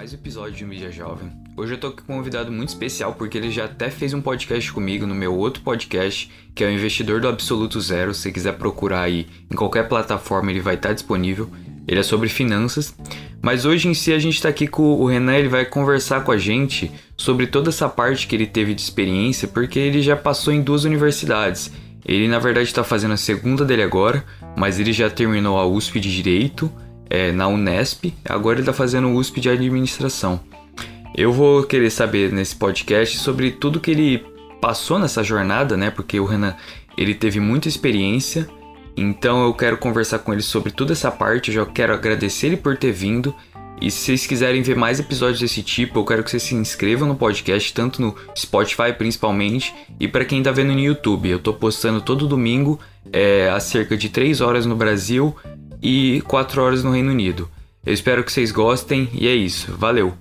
mais um episódio de Mídia Jovem. Hoje eu tô com um convidado muito especial porque ele já até fez um podcast comigo no meu outro podcast, que é o Investidor do Absoluto Zero. Se você quiser procurar aí em qualquer plataforma, ele vai estar disponível. Ele é sobre finanças. Mas hoje em si a gente tá aqui com o Renan, ele vai conversar com a gente sobre toda essa parte que ele teve de experiência, porque ele já passou em 2 universidades. Ele na verdade está fazendo a segunda dele agora, mas ele já terminou a USP de Direito, na Unesp, agora ele está fazendo o USP de Administração. Eu vou querer saber nesse podcast sobre tudo que ele passou nessa jornada, né? Porque o Renan, ele teve muita experiência, então eu quero conversar com ele sobre toda essa parte. Eu já quero agradecer ele por ter vindo. E se vocês quiserem ver mais episódios desse tipo, eu quero que vocês se inscrevam no podcast, tanto no Spotify principalmente, e para quem tá vendo no YouTube. Eu tô postando todo domingo, há cerca de 3 horas no Brasil e 4 horas no Reino Unido. Eu espero que vocês gostem e é isso. Valeu!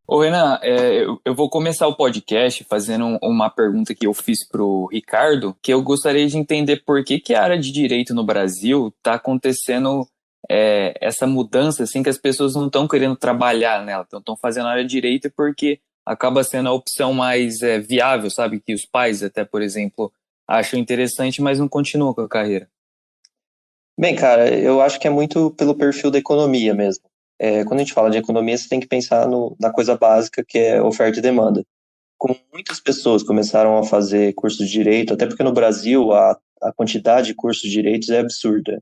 Ô Renan, eu vou começar o podcast fazendo uma pergunta que eu fiz pro Ricardo, que eu gostaria de entender por que a área de direito no Brasil está acontecendo essa mudança, assim, que as pessoas não estão querendo trabalhar nela, estão fazendo a área de direito porque acaba sendo a opção mais viável, sabe? Que os pais até, por exemplo, acham interessante, mas não continuam com a carreira. Bem, cara, eu acho que é muito pelo perfil da economia mesmo. Quando a gente fala de economia, você tem que pensar na coisa básica, que é oferta e demanda. Como muitas pessoas começaram a fazer curso de direito, até porque no Brasil a quantidade de cursos de direitos é absurda.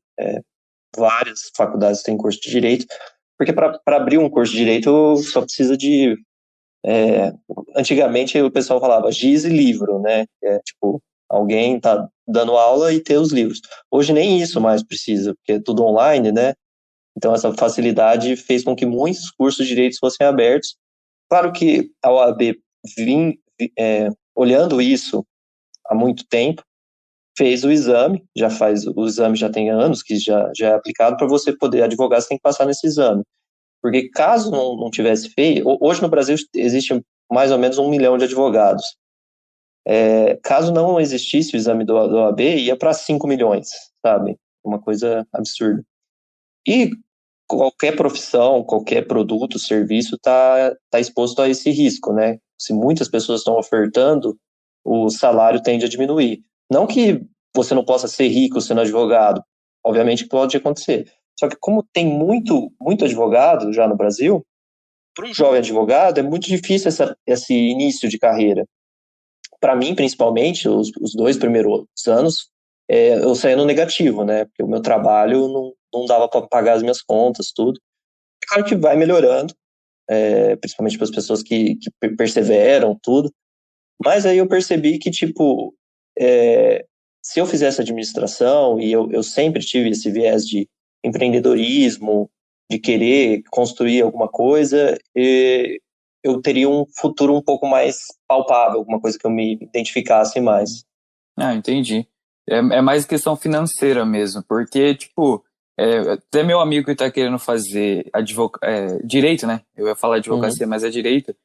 Várias faculdades têm curso de direito, porque para abrir um curso de direito só precisa de... antigamente o pessoal falava giz e livro, né? Tipo, alguém tá dando aula e ter os livros. Hoje nem isso mais precisa, porque é tudo online, né? Então, essa facilidade fez com que muitos cursos de direitos fossem abertos. Claro que a OAB, olhando isso há muito tempo, fez o exame, o exame já tem anos que já é aplicado. Para você poder advogar, você tem que passar nesse exame. Porque caso não tivesse feito, hoje no Brasil existe mais ou menos 1 milhão de advogados. Caso não existisse o exame do OAB, ia para 5 milhões, sabe? Uma coisa absurda. E qualquer profissão, qualquer produto, serviço tá exposto a esse risco, né? Se muitas pessoas estão ofertando, o salário tende a diminuir. Não que você não possa ser rico sendo advogado, obviamente que pode acontecer. Só que como tem muito advogado já no Brasil, para um jovem advogado é muito difícil esse início de carreira. Para mim, principalmente, os 2 primeiros anos, eu saía no negativo, né? Porque o meu trabalho não dava para pagar as minhas contas, tudo. É claro que vai melhorando, principalmente para as pessoas que perseveram, tudo. Mas aí eu percebi que, tipo, se eu fizesse administração, e eu sempre tive esse viés de empreendedorismo, de querer construir alguma coisa, eu teria um futuro um pouco mais palpável, alguma coisa que eu me identificasse mais. Ah, entendi. É mais questão financeira mesmo, porque, tipo, até meu amigo que tá querendo fazer direito, né? Eu ia falar advocacia, mas é direito.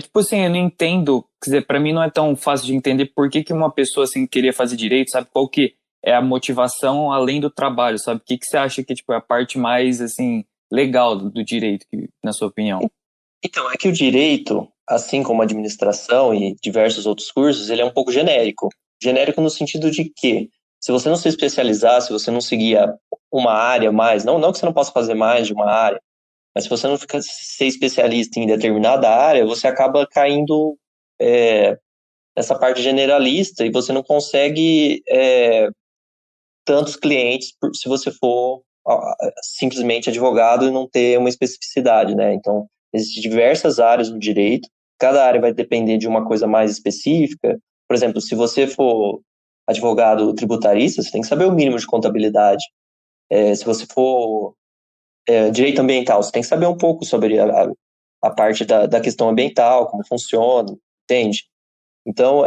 Tipo assim, eu não entendo, quer dizer, pra mim não é tão fácil de entender por que uma pessoa, assim, queria fazer direito, sabe? Qual que é a motivação além do trabalho, sabe? O que você acha que, tipo, é a parte mais, assim, legal do direito, na sua opinião? Então, é que o direito, assim como a administração e diversos outros cursos, ele é um pouco genérico. Genérico no sentido de que, se você não se especializar, se você não seguir uma área mais, não que você não possa fazer mais de uma área, mas se você não ficar ser especialista em determinada área, você acaba caindo nessa parte generalista e você não consegue tantos clientes se você for simplesmente advogado e não ter uma especificidade, né? Então, existem diversas áreas no direito, cada área vai depender de uma coisa mais específica. Por exemplo, se você for advogado tributarista, você tem que saber o mínimo de contabilidade. Se você for direito ambiental, você tem que saber um pouco sobre a parte da questão ambiental, como funciona, entende? Então,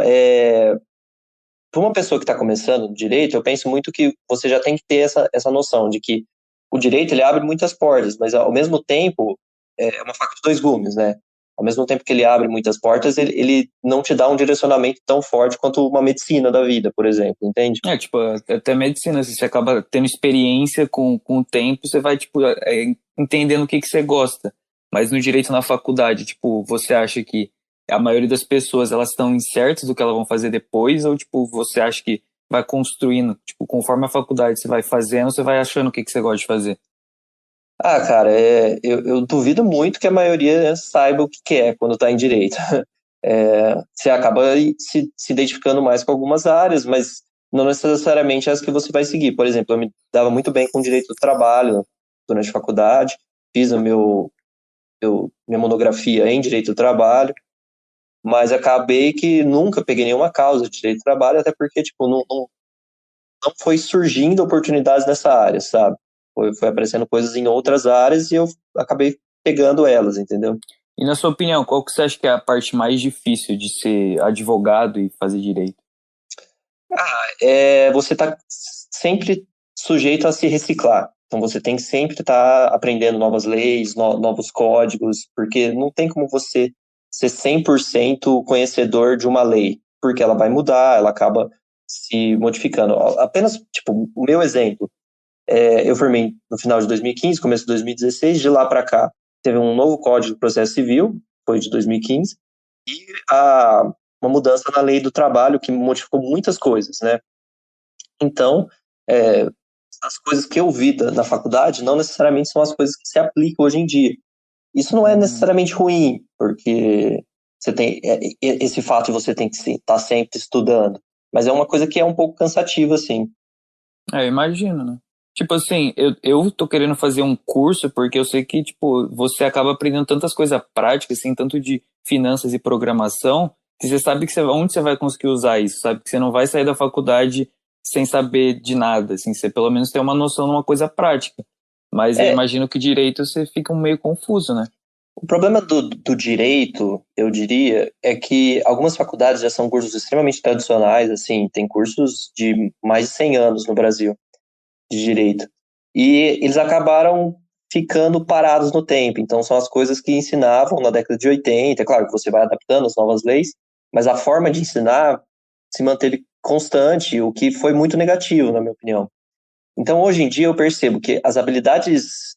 para uma pessoa que está começando no direito, eu penso muito que você já tem que ter essa noção de que o direito ele abre muitas portas, mas ao mesmo tempo é uma faca de 2 gumes, né? ao mesmo tempo que ele abre muitas portas, ele não te dá um direcionamento tão forte quanto uma medicina da vida, por exemplo, entende? Tipo, até medicina, assim, você acaba tendo experiência com o tempo, você vai, tipo, entendendo o que você gosta. Mas no direito na faculdade, tipo, você acha que a maioria das pessoas, elas estão incertas do que elas vão fazer depois, ou, tipo, você acha que vai construindo, tipo, conforme a faculdade você vai fazendo, você vai achando o que você gosta de fazer? Ah, cara, eu duvido muito que a maioria saiba o que quer quando está em direito. Você acaba se identificando mais com algumas áreas, mas não necessariamente as que você vai seguir. Por exemplo, eu me dava muito bem com direito do trabalho durante a faculdade, fiz minha monografia em direito do trabalho, mas acabei que nunca peguei nenhuma causa de direito do trabalho, até porque tipo, não foi surgindo oportunidades nessa área, sabe? Foi aparecendo coisas em outras áreas e eu acabei pegando elas, entendeu? E na sua opinião, qual que você acha que é a parte mais difícil de ser advogado e fazer direito? Você está sempre sujeito a se reciclar. Então você tem que sempre estar aprendendo novas leis, novos códigos, porque não tem como você ser 100% conhecedor de uma lei, porque ela vai mudar, ela acaba se modificando. Apenas, tipo, o meu exemplo, eu formei no final de 2015, começo de 2016, de lá para cá teve um novo Código de Processo Civil, foi de 2015, e uma mudança na lei do trabalho que modificou muitas coisas, né? Então, é, as coisas que eu vi na faculdade não necessariamente são as coisas que se aplicam hoje em dia. Isso não é necessariamente ruim, porque você tem esse fato de você ter que estar sempre estudando, mas é uma coisa que é um pouco cansativa, assim. Eu imagino, né? Tipo assim, eu tô querendo fazer um curso porque eu sei que, tipo, você acaba aprendendo tantas coisas práticas, assim, tanto de finanças e programação, que você sabe que onde você vai conseguir usar isso, sabe? Que você não vai sair da faculdade sem saber de nada, assim, você pelo menos tem uma noção de uma coisa prática. Mas eu É, imagino que direito você fica meio confuso, né? o problema do direito, eu diria, é que algumas faculdades já são cursos extremamente tradicionais, assim, tem cursos de mais de 100 anos no Brasil de direito. E eles acabaram ficando parados no tempo. Então, são as coisas que ensinavam na década de 80. É claro que você vai adaptando as novas leis, mas a forma de ensinar se manteve constante, o que foi muito negativo, na minha opinião. Então, hoje em dia, eu percebo que as habilidades,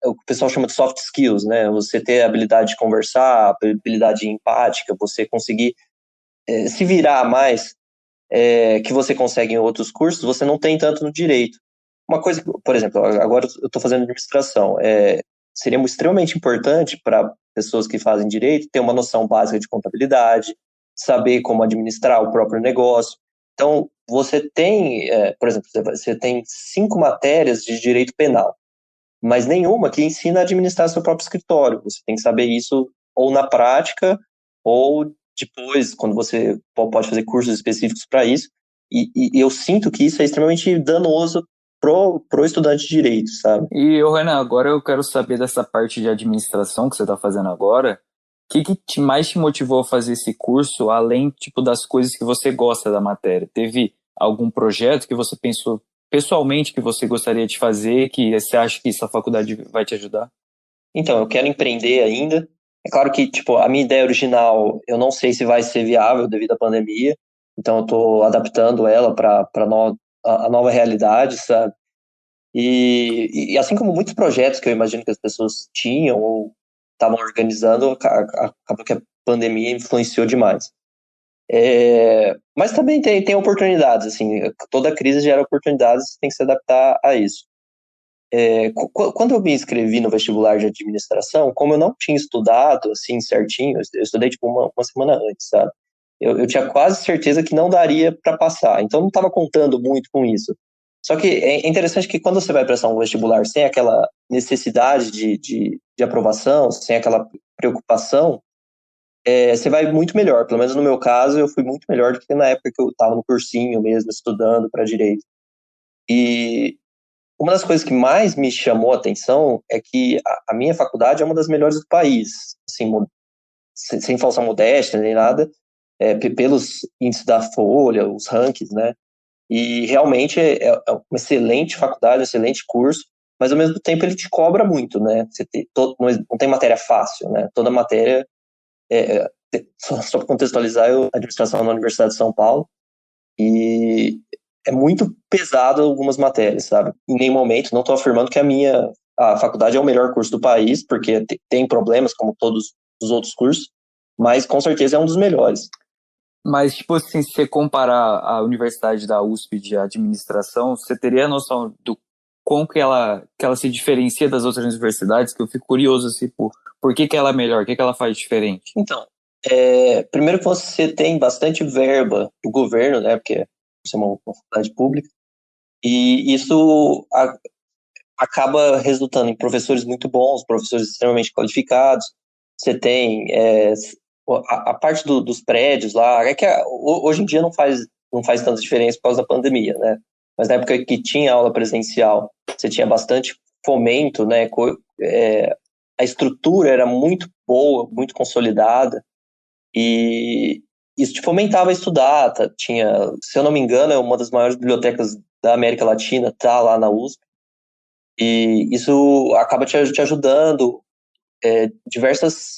o que o pessoal chama de soft skills, né? Você ter a habilidade de conversar, a habilidade empática, você conseguir se virar mais, que você consegue em outros cursos, você não tem tanto no direito. Uma coisa, por exemplo, agora eu estou fazendo administração, seria extremamente importante para pessoas que fazem direito ter uma noção básica de contabilidade, saber como administrar o próprio negócio. Então, você tem, por exemplo, você tem 5 matérias de direito penal, mas nenhuma que ensina a administrar seu próprio escritório. Você tem que saber isso ou na prática, ou depois, quando você pode fazer cursos específicos para isso. E eu sinto que isso é extremamente danoso pro estudante de direito, sabe? E, ô Renan, agora eu quero saber dessa parte de administração que você está fazendo agora. O que mais te motivou a fazer esse curso, além, tipo, das coisas que você gosta da matéria? Teve algum projeto que você pensou pessoalmente que você gostaria de fazer, que você acha que essa faculdade vai te ajudar? Então, eu quero empreender ainda. É claro que, tipo, a minha ideia original, eu não sei se vai ser viável devido à pandemia, então eu estou adaptando ela para a nova realidade, sabe? E assim como muitos projetos que eu imagino que as pessoas tinham ou estavam organizando, acabou que a pandemia influenciou demais. Mas também tem oportunidades, assim, toda crise gera oportunidades, tem que se adaptar a isso. Quando eu me inscrevi no vestibular de administração, como eu não tinha estudado assim certinho, eu estudei tipo uma semana antes, sabe? Eu tinha quase certeza que não daria para passar, então eu não estava contando muito com isso. Só que é interessante que quando você vai prestar um vestibular sem aquela necessidade de aprovação, sem aquela preocupação, você vai muito melhor. Pelo menos no meu caso, eu fui muito melhor do que na época que eu estava no cursinho mesmo, estudando para direito. E uma das coisas que mais me chamou a atenção é que a minha faculdade é uma das melhores do país, assim, sem falsa modéstia nem nada, pelos índices da Folha, os rankings, né? E realmente é uma excelente faculdade, um excelente curso, mas ao mesmo tempo ele te cobra muito, né? Não tem matéria fácil, né? Toda matéria só para contextualizar, eu administração na Universidade de São Paulo, e é muito pesado algumas matérias, sabe? Em nenhum momento, não estou afirmando que a faculdade é o melhor curso do país, porque tem problemas como todos os outros cursos, mas com certeza é um dos melhores. Mas, tipo assim, se você comparar a universidade da USP de administração, você teria a noção do como que ela se diferencia das outras universidades, que eu fico curioso, assim, por que ela é melhor, o que ela faz diferente? Então, primeiro que você tem bastante verba do governo, né, porque você é uma faculdade pública, e isso acaba resultando em professores muito bons, professores extremamente qualificados. Você tem a parte dos prédios lá, é que hoje em dia não faz tanta diferença por causa da pandemia, né? Mas na época que tinha aula presencial, você tinha bastante fomento, né? A estrutura era muito boa, muito consolidada, e isso te fomentava a estudar. Tinha, se eu não me engano, é uma das maiores bibliotecas da América Latina, tá lá na USP, e isso acaba te ajudando, diversas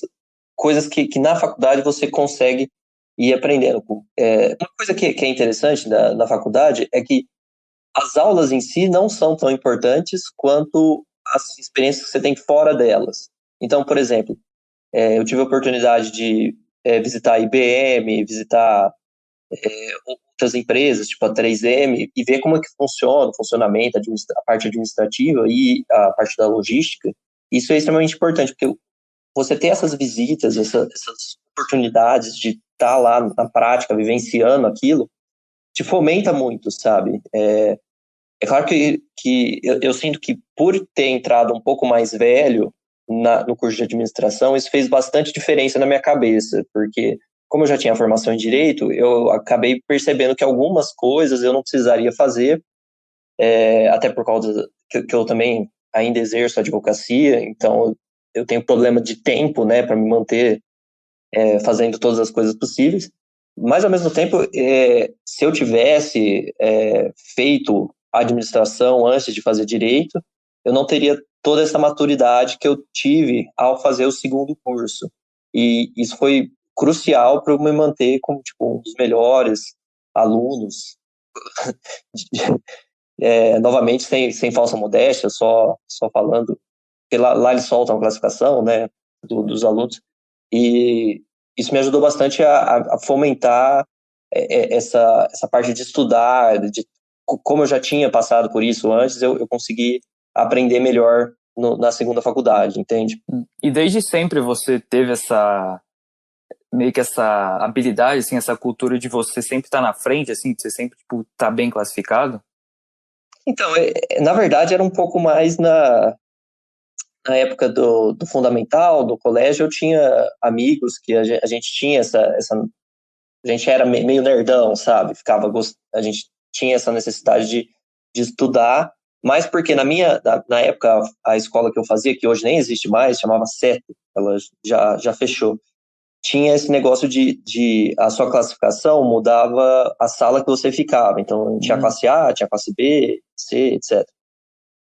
coisas que na faculdade você consegue ir aprendendo. Uma coisa que é interessante na faculdade é que as aulas em si não são tão importantes quanto as experiências que você tem fora delas. Então, por exemplo, eu tive a oportunidade de visitar a IBM, visitar outras empresas, tipo a 3M, e ver como é que funciona o funcionamento, a parte administrativa e a parte da logística. Isso é extremamente importante, porque você ter essas visitas, essas oportunidades de estar lá na prática, vivenciando aquilo, te fomenta muito, sabe? É claro que eu sinto que por ter entrado um pouco mais velho no curso de administração, isso fez bastante diferença na minha cabeça, porque como eu já tinha formação em direito, eu acabei percebendo que algumas coisas eu não precisaria fazer, até por causa que eu também ainda exerço advocacia, então eu tenho problema de tempo, né, para me manter fazendo todas as coisas possíveis, mas ao mesmo tempo, se eu tivesse feito administração antes de fazer direito, eu não teria toda essa maturidade que eu tive ao fazer o segundo curso, e isso foi crucial para eu me manter como tipo um dos melhores alunos. Novamente, sem falsa modéstia, só falando, porque lá eles soltam a classificação, né, dos alunos, e isso me ajudou bastante a fomentar essa parte de estudar, como eu já tinha passado por isso antes, eu consegui aprender melhor na segunda faculdade, entende? E desde sempre você teve meio que essa habilidade, assim, essa cultura de você sempre estar na frente, assim, de você sempre, tipo, tá bem classificado? Então, na verdade, era um pouco mais na época do fundamental, do colégio, eu tinha amigos que a gente tinha a gente era meio nerdão, sabe? A gente tinha essa necessidade de estudar, mas porque na época, a escola que eu fazia, que hoje nem existe mais, chamava SET, ela já fechou, tinha esse negócio de a sua classificação mudava a sala que você ficava. Então, tinha classe A, tinha classe B, C, etc.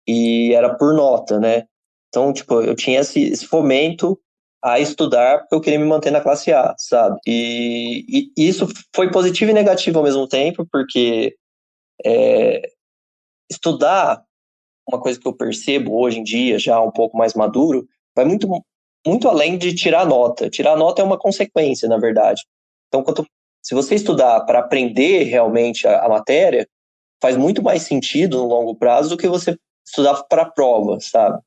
E era por nota, né? Então, tipo, eu tinha esse fomento a estudar porque eu queria me manter na classe A, sabe? E isso foi positivo e negativo ao mesmo tempo, porque estudar, uma coisa que eu percebo hoje em dia, já um pouco mais maduro, vai muito, muito além de tirar nota. Tirar nota é uma consequência, na verdade. Então, se você estudar para aprender realmente a matéria, faz muito mais sentido no longo prazo do que você estudar para a prova, sabe?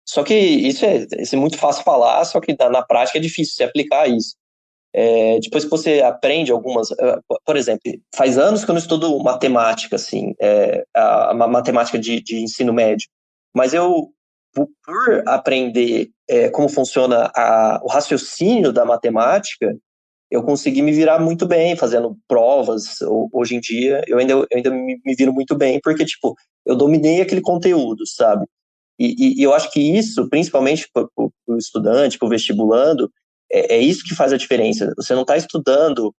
Só que isso é muito fácil falar, só que na prática é difícil se aplicar isso. Depois que você aprende algumas... Por exemplo, faz anos que eu não estudo matemática, assim, a matemática de ensino médio. Mas por aprender como funciona o raciocínio da matemática, eu consegui me virar muito bem fazendo provas. Hoje em dia, eu ainda me viro muito bem, porque, tipo, eu dominei aquele conteúdo, sabe? E eu acho que isso, principalmente para o estudante, para o vestibulando, é isso que faz a diferença. Você não está estudando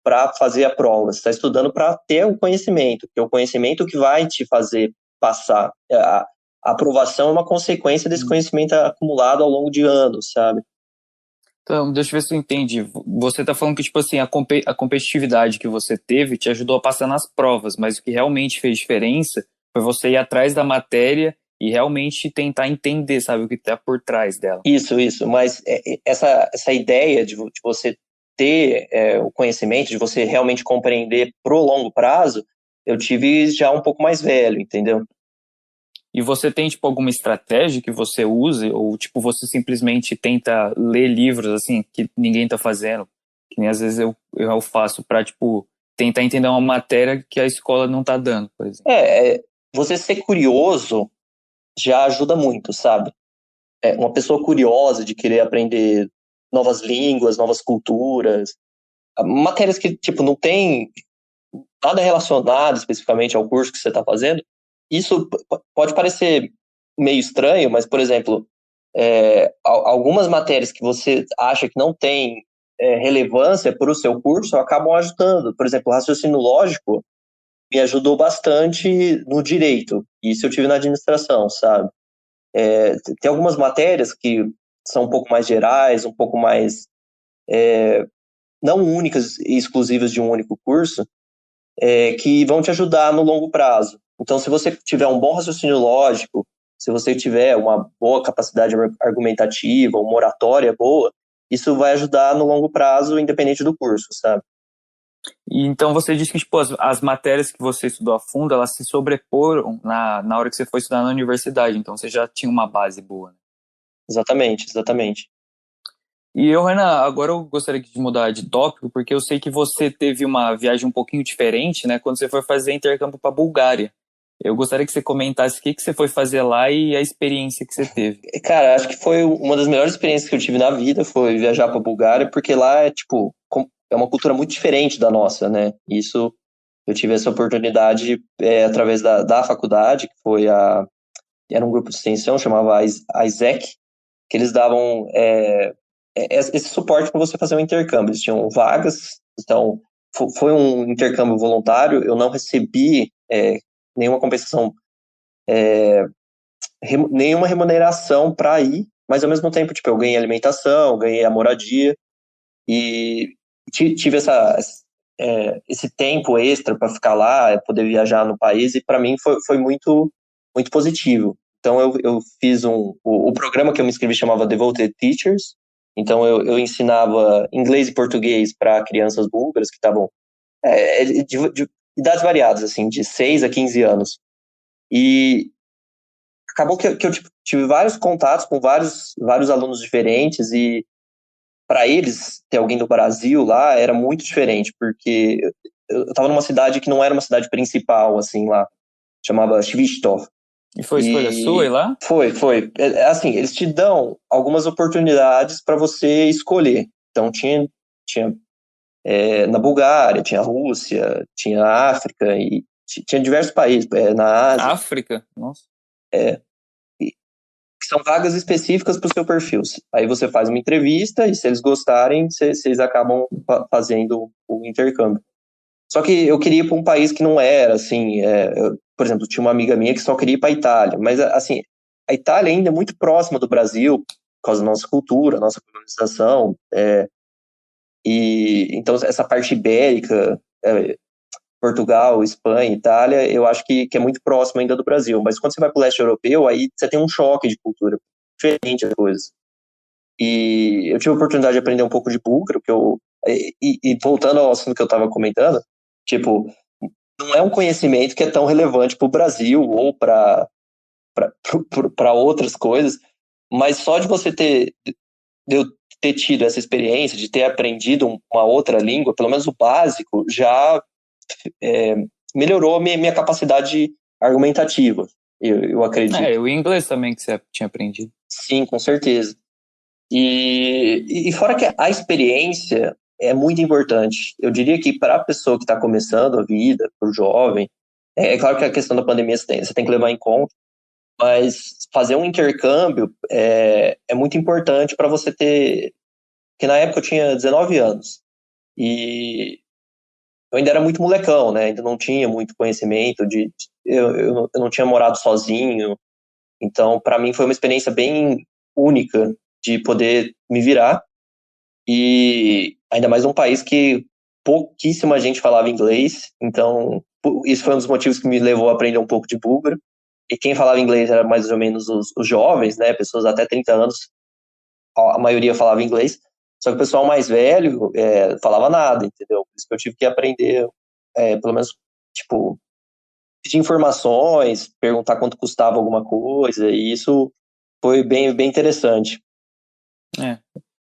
para fazer a prova, você está estudando para ter o conhecimento, que é o conhecimento que vai te fazer passar. A aprovação é uma consequência desse conhecimento acumulado ao longo de anos, sabe? Então, deixa eu ver se eu entendi. Você tá falando que, tipo assim, a competitividade que você teve te ajudou a passar nas provas, mas o que realmente fez diferença foi você ir atrás da matéria e realmente tentar entender, sabe, o que tá por trás dela. Isso, mas essa ideia de você ter o conhecimento, de você realmente compreender pro longo prazo, eu tive já um pouco mais velho, entendeu? E você tem, tipo, alguma estratégia que você use? Ou, tipo, você simplesmente tenta ler livros, assim, que ninguém tá fazendo? Que nem às vezes eu faço pra, tipo, tentar entender uma matéria que a escola não tá dando, por exemplo. Você ser curioso já ajuda muito, sabe? Uma pessoa curiosa de querer aprender novas línguas, novas culturas, matérias que, tipo, não tem nada relacionado especificamente ao curso que você está fazendo, isso pode parecer meio estranho, mas, por exemplo, algumas matérias que você acha que não tem relevância para o seu curso acabam ajudando. Por exemplo, o raciocínio lógico me ajudou bastante no direito, isso eu tive na administração, sabe? Tem algumas matérias que são um pouco mais gerais, um pouco mais não únicas e exclusivas de um único curso, que vão te ajudar no longo prazo. Então, se você tiver um bom raciocínio lógico, se você tiver uma boa capacidade argumentativa, uma oratória boa, isso vai ajudar no longo prazo, independente do curso, sabe? E então você disse que, tipo, as matérias que você estudou a fundo, elas se sobreporam na hora que você foi estudar na universidade, então você já tinha uma base boa, né? Exatamente. E eu, Renan, agora eu gostaria de mudar de tópico, porque eu sei que você teve uma viagem um pouquinho diferente, né, quando você foi fazer intercâmbio para Bulgária. Eu gostaria que você comentasse o que você foi fazer lá e a experiência que você teve. Cara, acho que foi uma das melhores experiências que eu tive na vida, foi viajar para Bulgária, porque lá tipo, é uma cultura muito diferente da nossa, né? Isso, eu tive essa oportunidade através da faculdade, que era um grupo de extensão, chamava ISEC, que eles davam esse suporte para você fazer um intercâmbio. Eles tinham vagas, então foi um intercâmbio voluntário, eu não recebi nenhuma compensação, nenhuma remuneração para ir, mas ao mesmo tempo, tipo, eu ganhei alimentação, ganhei a moradia e tive esse tempo extra para ficar lá, poder viajar no país, e para mim foi muito, muito positivo. Então eu fiz o programa que eu me inscrevi chamava Devoted Teachers, então eu ensinava inglês e português para crianças búlgaras que estavam de idades variadas, assim, de 6 a 15 anos. E acabou que eu tive vários contatos com vários alunos diferentes, e para eles, ter alguém do Brasil lá era muito diferente, porque eu estava numa cidade que não era uma cidade principal, assim, lá, chamava Svistov. E foi escolha sua ir E lá? foi. Assim, eles te dão algumas oportunidades para você escolher. Então, tinha na Bulgária, tinha Rússia, tinha África, e tinha diversos países, na Ásia. África? Nossa. Que são vagas específicas para o seu perfil. Aí você faz uma entrevista e se eles gostarem, vocês acabam fazendo o intercâmbio. Só que eu queria ir para um país que não era, assim, por exemplo, tinha uma amiga minha que só queria ir para a Itália, mas, assim, a Itália ainda é muito próxima do Brasil, por causa da nossa cultura, nossa colonização, e então essa parte ibérica, Portugal, Espanha, Itália, eu acho que é muito próximo ainda do Brasil. Mas quando você vai para o leste europeu, aí você tem um choque de cultura, diferente as coisas. E eu tive a oportunidade de aprender um pouco de búlgaro, e voltando ao assunto que eu estava comentando, tipo, não é um conhecimento que é tão relevante para o Brasil ou para outras coisas, mas só de de eu ter tido essa experiência, de ter aprendido uma outra língua, pelo menos o básico, já melhorou a minha capacidade argumentativa, eu acredito. O inglês também que você tinha aprendido. Sim, com certeza. E fora que a experiência é muito importante. Eu diria que para a pessoa que está começando a vida, para o jovem, claro que a questão da pandemia você tem que levar em conta, mas fazer um intercâmbio é muito importante para você ter. Porque na época eu tinha 19 anos e eu ainda era muito molecão, né? Ainda não tinha muito conhecimento eu não tinha morado sozinho, então para mim foi uma experiência bem única de poder me virar. e ainda mais num país que pouquíssima gente falava inglês, então isso foi um dos motivos que me levou a aprender um pouco de búlgaro. E quem falava inglês era mais ou menos os jovens, né, pessoas até 30 anos, a maioria falava inglês, só que o pessoal mais velho falava nada, entendeu? Por isso que eu tive que aprender, pelo menos, tipo, pedir informações, perguntar quanto custava alguma coisa, e isso foi bem, bem interessante. É.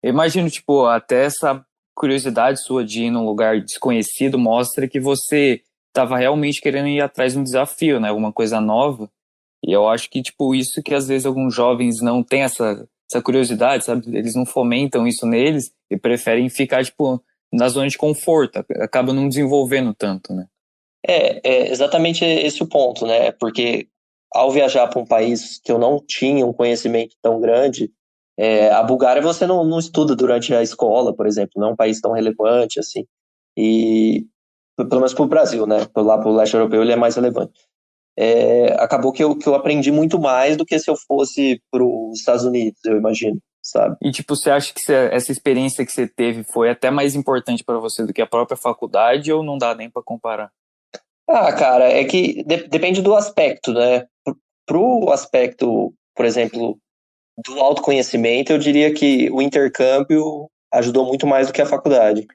Eu imagino, tipo, até essa curiosidade sua de ir num lugar desconhecido mostra que você estava realmente querendo ir atrás de um desafio, né? Alguma coisa nova. E eu acho que, tipo, isso que às vezes alguns jovens não têm essa curiosidade, sabe? Eles não fomentam isso neles e preferem ficar, tipo, na zona de conforto. Acabam não desenvolvendo tanto, né? É exatamente esse o ponto, né? Porque ao viajar para um país que eu não tinha um conhecimento tão grande, a Bulgária você não estuda durante a escola, por exemplo, não é um país tão relevante assim. E pelo menos para o Brasil, né? Lá para o leste europeu ele é mais relevante. Acabou que eu aprendi muito mais do que se eu fosse para os Estados Unidos, eu imagino, sabe? E, tipo, você acha que essa experiência que você teve foi até mais importante para você do que a própria faculdade ou não dá nem para comparar? Ah, cara, é que depende do aspecto, né? Pro aspecto, por exemplo, do autoconhecimento, eu diria que o intercâmbio ajudou muito mais do que a faculdade.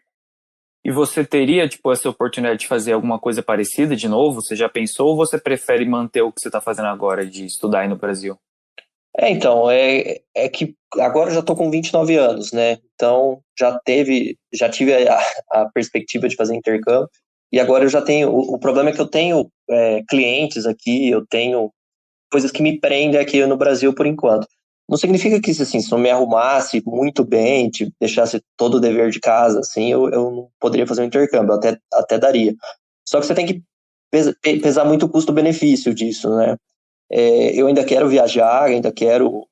E você teria, tipo, essa oportunidade de fazer alguma coisa parecida de novo? Você já pensou ou você prefere manter o que você está fazendo agora, de estudar aí no Brasil? Então, é que agora eu já tô com 29 anos, né? Então, já tive a perspectiva de fazer intercâmbio, e agora eu já tenho, o problema é que eu tenho clientes aqui, eu tenho coisas que me prendem aqui no Brasil por enquanto. Não significa que, assim, se eu me arrumasse muito bem, tipo, deixasse todo o dever de casa, assim, eu não poderia fazer um intercâmbio, até daria. Só que você tem que pesar muito o custo-benefício disso, né? Eu ainda quero viajar, ainda quero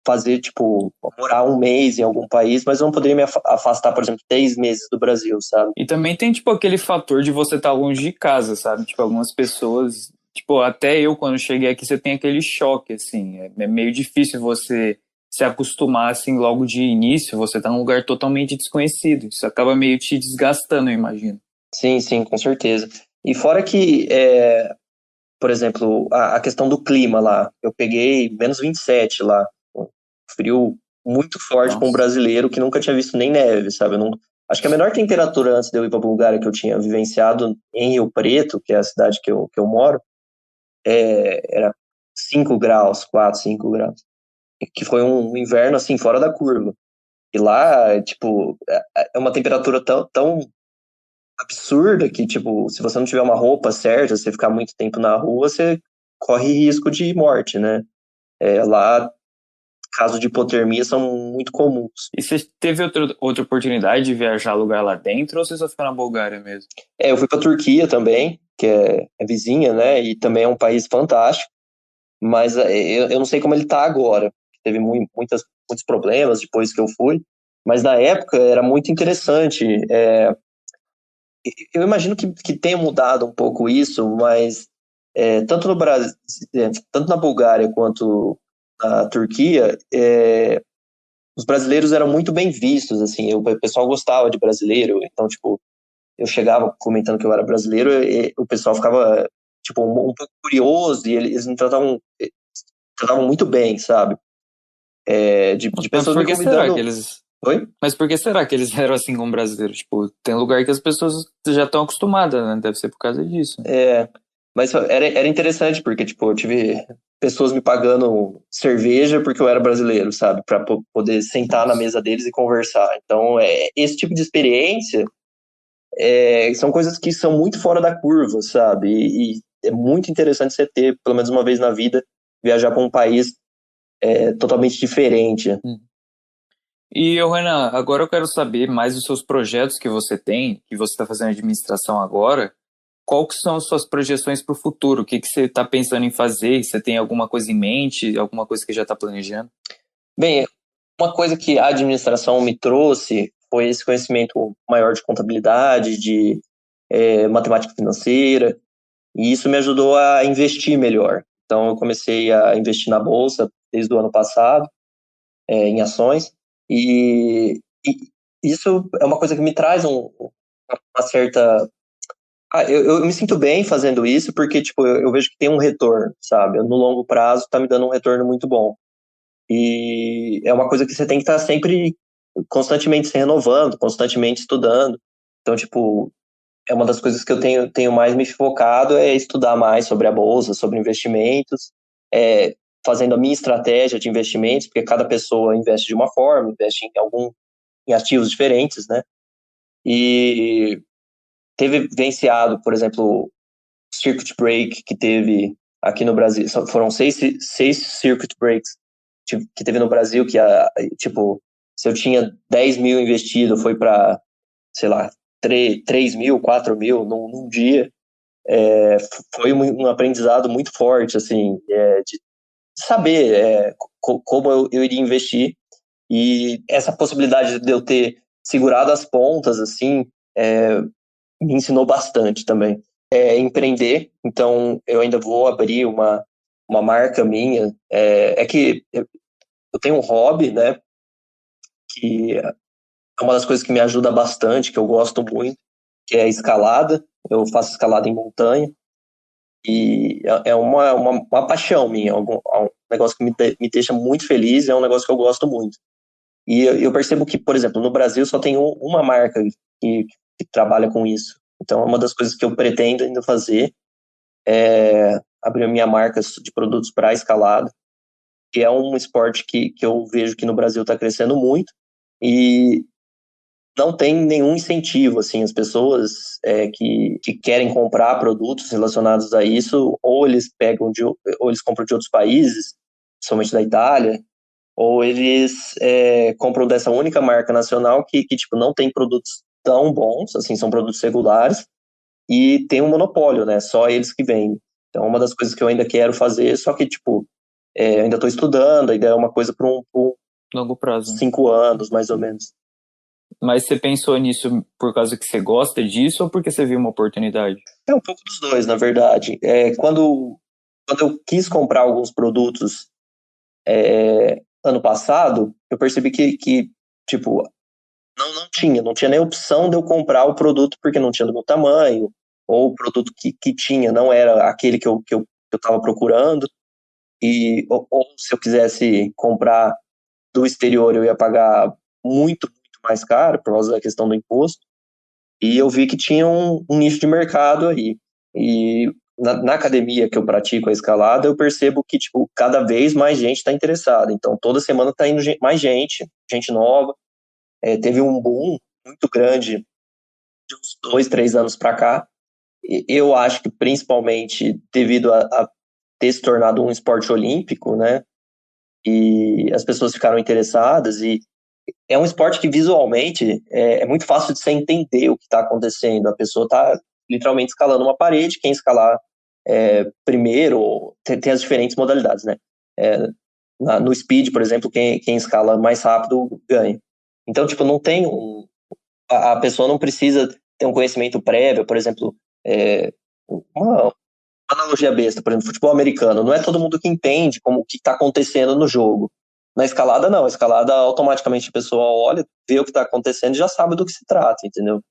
fazer, tipo, morar um mês em algum país, mas eu não poderia me afastar, por exemplo, 3 meses do Brasil, sabe? E também tem, tipo, aquele fator de você estar longe de casa, sabe? Tipo, algumas pessoas, tipo, até eu quando cheguei aqui, você tem aquele choque, assim. É meio difícil você se acostumar, assim, logo de início, você tá num lugar totalmente desconhecido. Isso acaba meio te desgastando, eu imagino. Sim, sim, com certeza. E fora que, por exemplo, a questão do clima lá, eu peguei -27 lá, um frio muito forte para um Nossa. brasileiro que nunca tinha visto nem neve, sabe? Eu não, acho que a menor temperatura antes de eu ir para a Bulgária que eu tinha vivenciado em Rio Preto, que é a cidade que eu moro, era 5 graus, 4, 5 graus. Que foi um inverno, assim, fora da curva. E lá, tipo, é uma temperatura tão absurda que, tipo, se você não tiver uma roupa certa, se você ficar muito tempo na rua, você corre risco de morte, né? Lá, casos de hipotermia são muito comuns. E você teve outra oportunidade de viajar a lugar lá dentro ou você só ficou na Bulgária mesmo? Eu fui para Turquia também, que é vizinha, né? E também é um país fantástico, mas eu não sei como ele está agora. Teve muitos problemas depois que eu fui, mas na época era muito interessante. Eu imagino que tenha mudado um pouco isso, mas tanto no Brasil, tanto na Bulgária quanto na Turquia, os brasileiros eram muito bem vistos, assim, o pessoal gostava de brasileiro, então, tipo, eu chegava comentando que eu era brasileiro, e o pessoal ficava, tipo, um pouco curioso, e eles me tratavam muito bem, sabe? De Mas pessoas me por que será que convidando. eles. Oi? Mas por que será que eles eram assim com brasileiros? Tipo, tem lugar que as pessoas já estão acostumadas, né? Deve ser por causa disso. Mas era interessante, porque, tipo, eu tive pessoas me pagando cerveja porque eu era brasileiro, sabe? Para poder sentar na Nossa. mesa deles e conversar. Então, esse tipo de experiência são coisas que são muito fora da curva, sabe? E é muito interessante você ter, pelo menos uma vez na vida, viajar para um país totalmente diferente. E, ô, Renan, agora eu quero saber mais dos seus projetos que você tem, que você está fazendo administração agora. Qual que são as suas projeções para o futuro? O que que você está pensando em fazer? Você tem alguma coisa em mente? Alguma coisa que já está planejando? Bem, uma coisa que a administração me trouxe foi esse conhecimento maior de contabilidade, de matemática financeira, e isso me ajudou a investir melhor. Então, eu comecei a investir na bolsa desde o ano passado, em ações, e isso é uma coisa que me traz uma certa... eu me sinto bem fazendo isso porque, tipo, eu vejo que tem um retorno, sabe? No longo prazo tá me dando um retorno muito bom. E é uma coisa que você tem que estar sempre constantemente se renovando, constantemente estudando. Então, tipo, é uma das coisas que eu tenho mais me focado é estudar mais sobre a bolsa, sobre investimentos, fazendo a minha estratégia de investimentos, porque cada pessoa investe de uma forma, investe em ativos diferentes, né? E teve venciado, por exemplo, o Circuit Break que teve aqui no Brasil. Foram seis Circuit Breaks que teve no Brasil, que, tipo, se eu tinha 10 mil investido, foi para, sei lá, 3 mil, 4 mil num dia. Foi um aprendizado muito forte, assim, de saber como eu iria investir. E essa possibilidade de eu ter segurado as pontas, assim, me ensinou bastante também. Empreender, então eu ainda vou abrir uma marca minha. Que eu tenho um hobby, né, que é uma das coisas que me ajuda bastante, que eu gosto muito, que é a escalada. Eu faço escalada em montanha e é uma paixão minha, é um negócio que me deixa muito feliz, é um negócio que eu gosto muito. E eu percebo que, por exemplo, no Brasil só tem uma marca que trabalha com isso. Então, uma das coisas que eu pretendo ainda fazer é abrir a minha marca de produtos para escalada, que é um esporte que eu vejo que no Brasil está crescendo muito e não tem nenhum incentivo, assim, as pessoas que querem comprar produtos relacionados a isso, ou eles compram de outros países, somente da Itália, ou eles compram dessa única marca nacional que tipo, não tem produtos tão bons, assim, são produtos regulares, e tem um monopólio, né, só eles que vendem. Então, uma das coisas que eu ainda quero fazer, só que, tipo, eu ainda estou estudando, ainda é uma coisa para Longo prazo. 5 anos, mais ou menos. Mas você pensou nisso por causa que você gosta disso ou porque você viu uma oportunidade? É um pouco dos dois, na verdade. Quando eu quis comprar alguns produtos ano passado, eu percebi que tipo, não tinha nem opção de eu comprar o produto porque não tinha do meu tamanho, ou o produto que tinha não era aquele que eu estava procurando, ou se eu quisesse comprar do exterior eu ia pagar muito, muito mais caro por causa da questão do imposto, e eu vi que tinha um nicho de mercado aí. E na academia que eu pratico a escalada, eu percebo que tipo, cada vez mais gente está interessada. Então, toda semana está indo mais gente nova. Teve um boom muito grande de uns 2, 3 anos para cá. Eu acho que principalmente devido a ter se tornado um esporte olímpico, né? E as pessoas ficaram interessadas e é um esporte que visualmente é muito fácil de você entender o que está acontecendo. A pessoa está literalmente escalando uma parede, quem escalar primeiro, tem as diferentes modalidades, né? No speed, por exemplo, quem escala mais rápido ganha. Então, tipo, não tem a pessoa não precisa ter um conhecimento prévio, por exemplo, uma analogia besta, por exemplo, futebol americano, não é todo mundo que entende o que está acontecendo no jogo. Na escalada, não. A escalada, automaticamente a pessoa olha, vê o que está acontecendo e já sabe do que se trata, entendeu?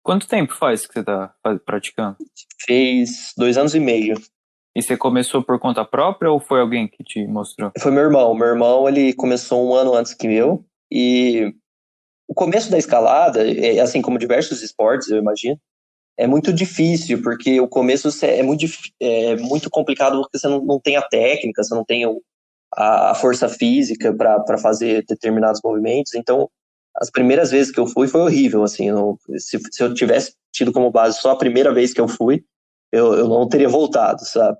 Quanto tempo faz que você está praticando? Fez 2 anos e meio. E você começou por conta própria ou foi alguém que te mostrou? Foi meu irmão. Meu irmão, ele começou 1 ano antes que eu. E o começo da escalada, assim como diversos esportes, eu imagino, é muito difícil, porque o começo é muito complicado porque você não tem a técnica, você não tem a força física para fazer determinados movimentos. Então, as primeiras vezes que eu fui foi horrível, assim. Se eu tivesse tido como base só a primeira vez que eu fui, eu não teria voltado, sabe?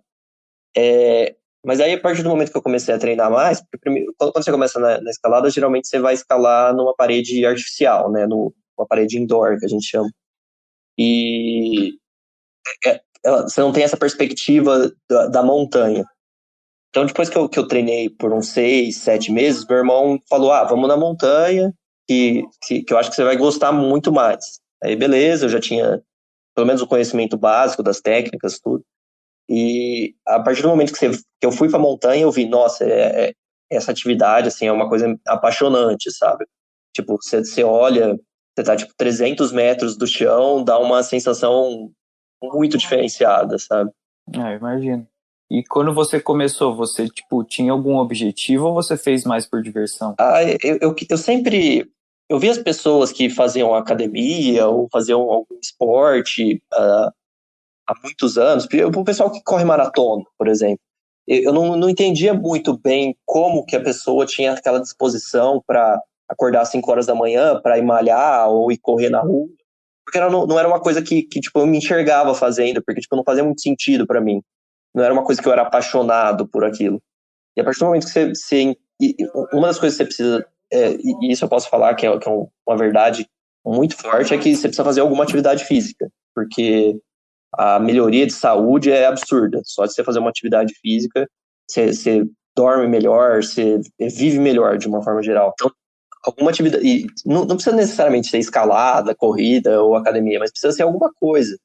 Mas aí, a partir do momento que eu comecei a treinar mais, porque primeiro, quando você começa na escalada, geralmente você vai escalar numa parede artificial, né? Numa parede indoor, que a gente chama. E você não tem essa perspectiva da montanha. Então, depois que eu treinei por uns 6, 7 meses, meu irmão falou, vamos na montanha, que eu acho que você vai gostar muito mais. Aí, beleza, eu já tinha pelo menos o conhecimento básico das técnicas, tudo. E a partir do momento que eu fui pra montanha, eu vi, nossa, essa atividade, assim, é uma coisa apaixonante, sabe? Tipo, você olha você tá, tipo, 300 metros do chão, dá uma sensação muito diferenciada, sabe? Eu imagino. E quando você começou, você, tipo, tinha algum objetivo ou você fez mais por diversão? Eu sempre... Eu vi as pessoas que faziam academia ou faziam algum esporte há muitos anos, o pessoal que corre maratona, por exemplo. Eu não entendia muito bem como que a pessoa tinha aquela disposição para acordar às 5 horas da manhã para ir malhar ou ir correr na rua, porque não era uma coisa que tipo, eu me enxergava fazendo, porque tipo, não fazia muito sentido para mim. Não era uma coisa que eu era apaixonado por aquilo. E a partir do momento que uma das coisas que você precisa, e isso eu posso falar que é uma verdade muito forte, é que você precisa fazer alguma atividade física, porque a melhoria de saúde é absurda. Só de você fazer uma atividade física, você dorme melhor, você vive melhor de uma forma geral. Então, alguma atividade. E não precisa necessariamente ser escalada, corrida ou academia, mas precisa ser alguma coisa.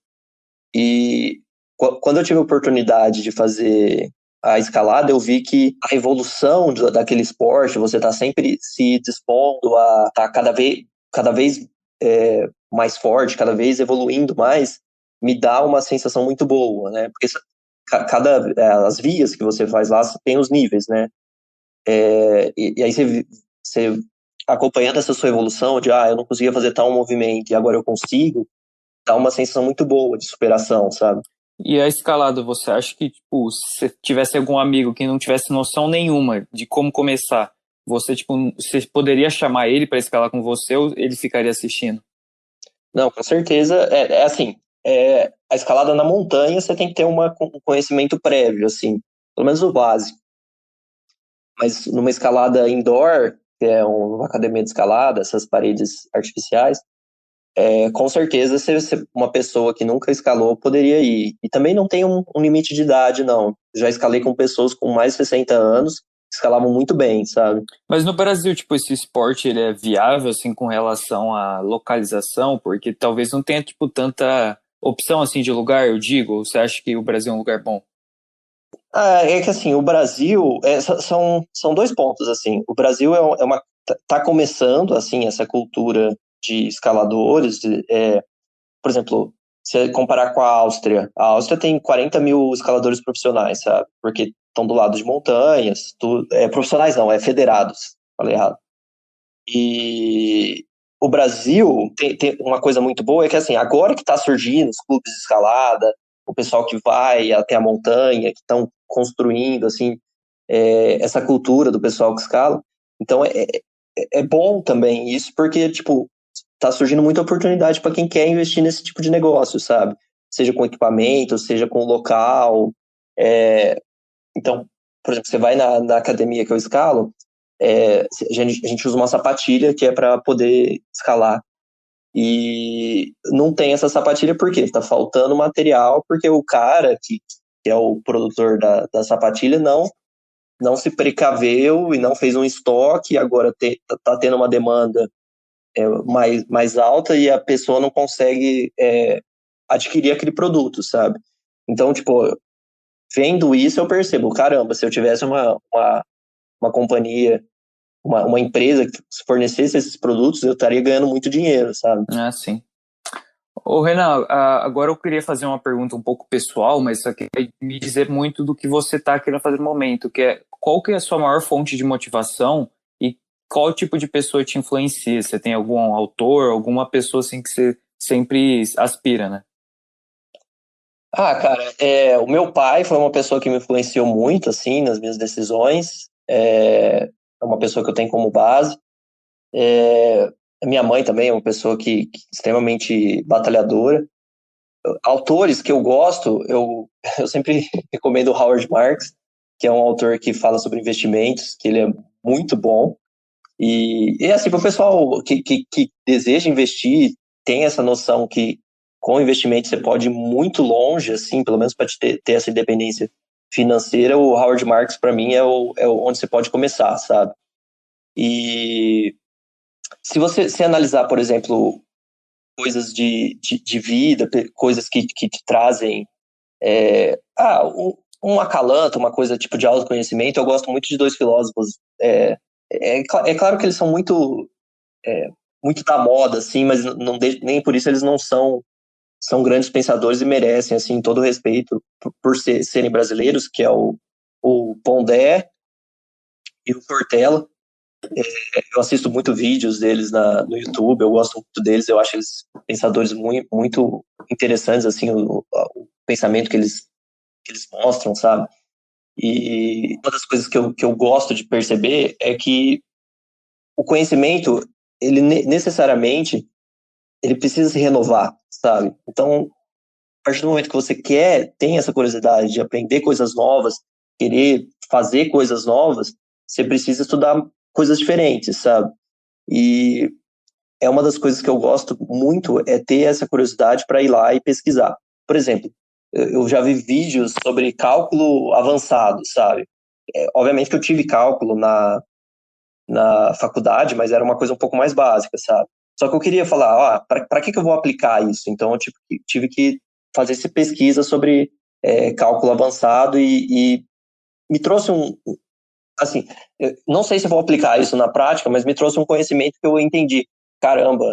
E quando eu tive a oportunidade de fazer a escalada, eu vi que a evolução daquele esporte, você está sempre se dispondo a estar cada vez mais forte, cada vez evoluindo mais, me dá uma sensação muito boa, né? Porque as vias que você faz lá tem os níveis, né? E aí você acompanhando essa sua evolução de, eu não conseguia fazer tal movimento e agora eu consigo, dá uma sensação muito boa de superação, sabe? E a escalada, você acha que, tipo, se tivesse algum amigo que não tivesse noção nenhuma de como começar, você, tipo, você poderia chamar ele para escalar com você ou ele ficaria assistindo? Não, com certeza. Assim, a escalada na montanha você tem que ter um conhecimento prévio, assim, pelo menos o básico. Mas numa escalada indoor, que é uma academia de escalada, essas paredes artificiais, com certeza uma pessoa que nunca escalou poderia ir. E também não tem um limite de idade, não. Já escalei com pessoas com mais de 60 anos, que escalavam muito bem, sabe? Mas no Brasil, tipo, esse esporte, ele é viável, assim, com relação à localização? Porque talvez não tenha, tipo, tanta opção, assim, de lugar, eu digo. Ou você acha que o Brasil é um lugar bom? É que assim, o Brasil são dois pontos assim. O Brasil tá começando assim essa cultura de escaladores. Por exemplo, se comparar com a Áustria tem 40 mil escaladores profissionais, sabe? Porque estão do lado de montanhas, profissionais não, federados, falei errado. E o Brasil tem uma coisa muito boa, é que assim, agora que está surgindo os clubes de escalada, o pessoal que vai até a montanha, que estão construindo assim essa cultura do pessoal que escala. Então é bom também isso, porque tipo tá surgindo muita oportunidade para quem quer investir nesse tipo de negócio, sabe? Seja com equipamento, seja com local. Então, por exemplo, você vai na academia que eu escalo, a gente usa uma sapatilha que é para poder escalar. E não tem essa sapatilha por quê? Está faltando material, porque o cara que é o produtor da sapatilha não se precaveu e não fez um estoque, e agora tá tendo uma demanda mais alta e a pessoa não consegue adquirir aquele produto, sabe? Então, tipo, vendo isso eu percebo, caramba, se eu tivesse uma companhia, uma empresa que fornecesse esses produtos, eu estaria ganhando muito dinheiro, sabe? Ah, sim. Ô, Renan, agora eu queria fazer uma pergunta um pouco pessoal, mas isso aqui vai me dizer muito do que você está querendo fazer no momento, que é qual que é a sua maior fonte de motivação e qual tipo de pessoa te influencia? Você tem algum autor, alguma pessoa assim que você sempre aspira, né? Cara, o meu pai foi uma pessoa que me influenciou muito, assim, nas minhas decisões. É uma pessoa que eu tenho como base. A minha mãe também é uma pessoa que é extremamente batalhadora. Autores que eu gosto, eu sempre recomendo o Howard Marks, que é um autor que fala sobre investimentos, que ele é muito bom. E assim, para o pessoal que deseja investir, tem essa noção que com investimento você pode ir muito longe, assim, pelo menos para ter essa independência financeira, o Howard Marks, para mim, onde você pode começar, sabe? E se você se analisar, por exemplo, coisas de vida, coisas que te trazem um acalanto, uma coisa tipo de autoconhecimento, eu gosto muito de dois filósofos. É claro que eles são muito muito da moda, assim, mas nem por isso eles não são grandes pensadores e merecem, assim, todo o respeito por serem brasileiros, que é o Pondé e o Cortella. Eu assisto muito vídeos deles no YouTube, eu gosto muito deles, eu acho eles pensadores muito, muito interessantes, assim, o pensamento que eles mostram, sabe? E uma das coisas que eu gosto de perceber é que o conhecimento, ele necessariamente, ele precisa se renovar, sabe? Então, a partir do momento que você tem essa curiosidade de aprender coisas novas, querer fazer coisas novas, você precisa estudar coisas diferentes, sabe? E é uma das coisas que eu gosto muito, é ter essa curiosidade para ir lá e pesquisar. Por exemplo, eu já vi vídeos sobre cálculo avançado, sabe? Obviamente que eu tive cálculo na faculdade, mas era uma coisa um pouco mais básica, sabe? Só que eu queria falar, para que eu vou aplicar isso? Então eu tive que fazer essa pesquisa sobre cálculo avançado e me trouxe assim, eu não sei se eu vou aplicar isso na prática, mas me trouxe um conhecimento que eu entendi. Caramba,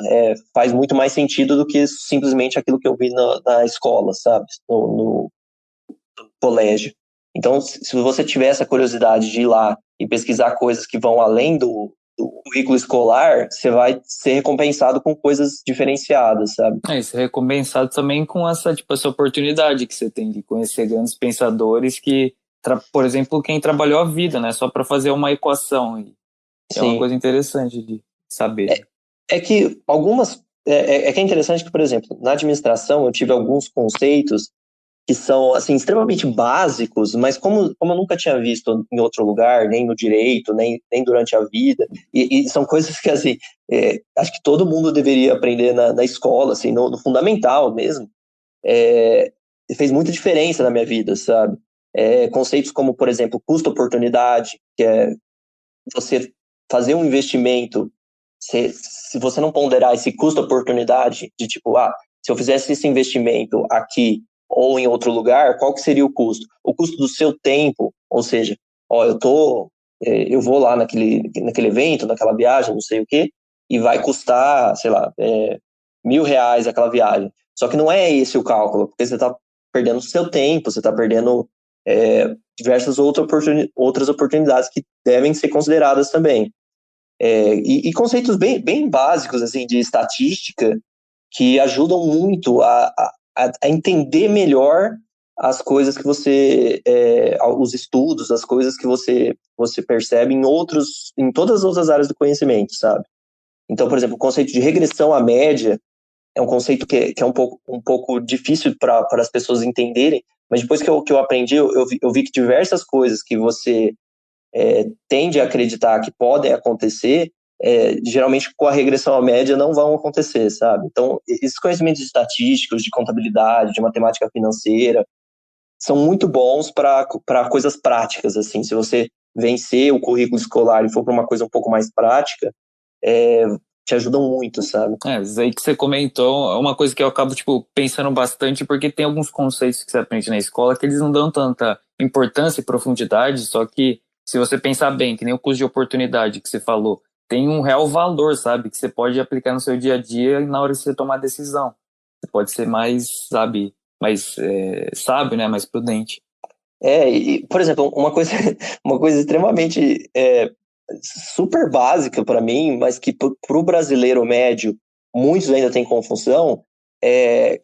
faz muito mais sentido do que simplesmente aquilo que eu vi na escola, sabe? No colégio. Então, se você tiver essa curiosidade de ir lá e pesquisar coisas que vão além do currículo escolar, você vai ser recompensado com coisas diferenciadas, sabe? E ser recompensado também com essa oportunidade que você tem de conhecer grandes pensadores que, por exemplo, quem trabalhou a vida, né? Só para fazer uma equação. É uma Sim. coisa interessante de saber. É que algumas... que é interessante que, por exemplo, na administração eu tive alguns conceitos que são assim extremamente básicos, mas como eu nunca tinha visto em outro lugar, nem no direito, nem durante a vida, e são coisas que assim acho que todo mundo deveria aprender na escola, assim, no fundamental mesmo, fez muita diferença na minha vida, sabe? Conceitos como, por exemplo, custo-oportunidade, que é você fazer um investimento, se você não ponderar esse custo-oportunidade de tipo, se eu fizesse esse investimento aqui ou em outro lugar, qual que seria o custo? O custo do seu tempo, ou seja, eu vou lá naquele evento, naquela viagem, não sei o quê, e vai custar, sei lá, R$ 1.000 aquela viagem. Só que não é esse o cálculo, porque você está perdendo o seu tempo, você está perdendo diversas outras oportunidades que devem ser consideradas também. E conceitos bem básicos assim, de estatística que ajudam muito a entender melhor as coisas que os estudos, as coisas que você percebe em todas as outras áreas do conhecimento, sabe? Então, por exemplo, o conceito de regressão à média é um conceito que é um pouco difícil para as pessoas entenderem, mas depois que eu aprendi, eu vi que diversas coisas que você tende a acreditar que podem acontecer, geralmente com a regressão à média não vão acontecer, sabe? Então, esses conhecimentos estatísticos, de contabilidade, de matemática financeira, são muito bons para coisas práticas, assim. Se você vencer o currículo escolar e for para uma coisa um pouco mais prática, te ajudam muito, sabe? Isso aí que você comentou é uma coisa que eu acabo, pensando bastante, porque tem alguns conceitos que você aprende na escola que eles não dão tanta importância e profundidade, só que se você pensar bem, que nem o custo de oportunidade que você falou, tem um real valor, sabe? Que você pode aplicar no seu dia a dia na hora de você tomar a decisão. Você pode ser mais, sabe, mais sábio, né? Mais prudente. Por exemplo, uma coisa extremamente super básica para mim, mas que para o brasileiro médio muitos ainda têm confusão, é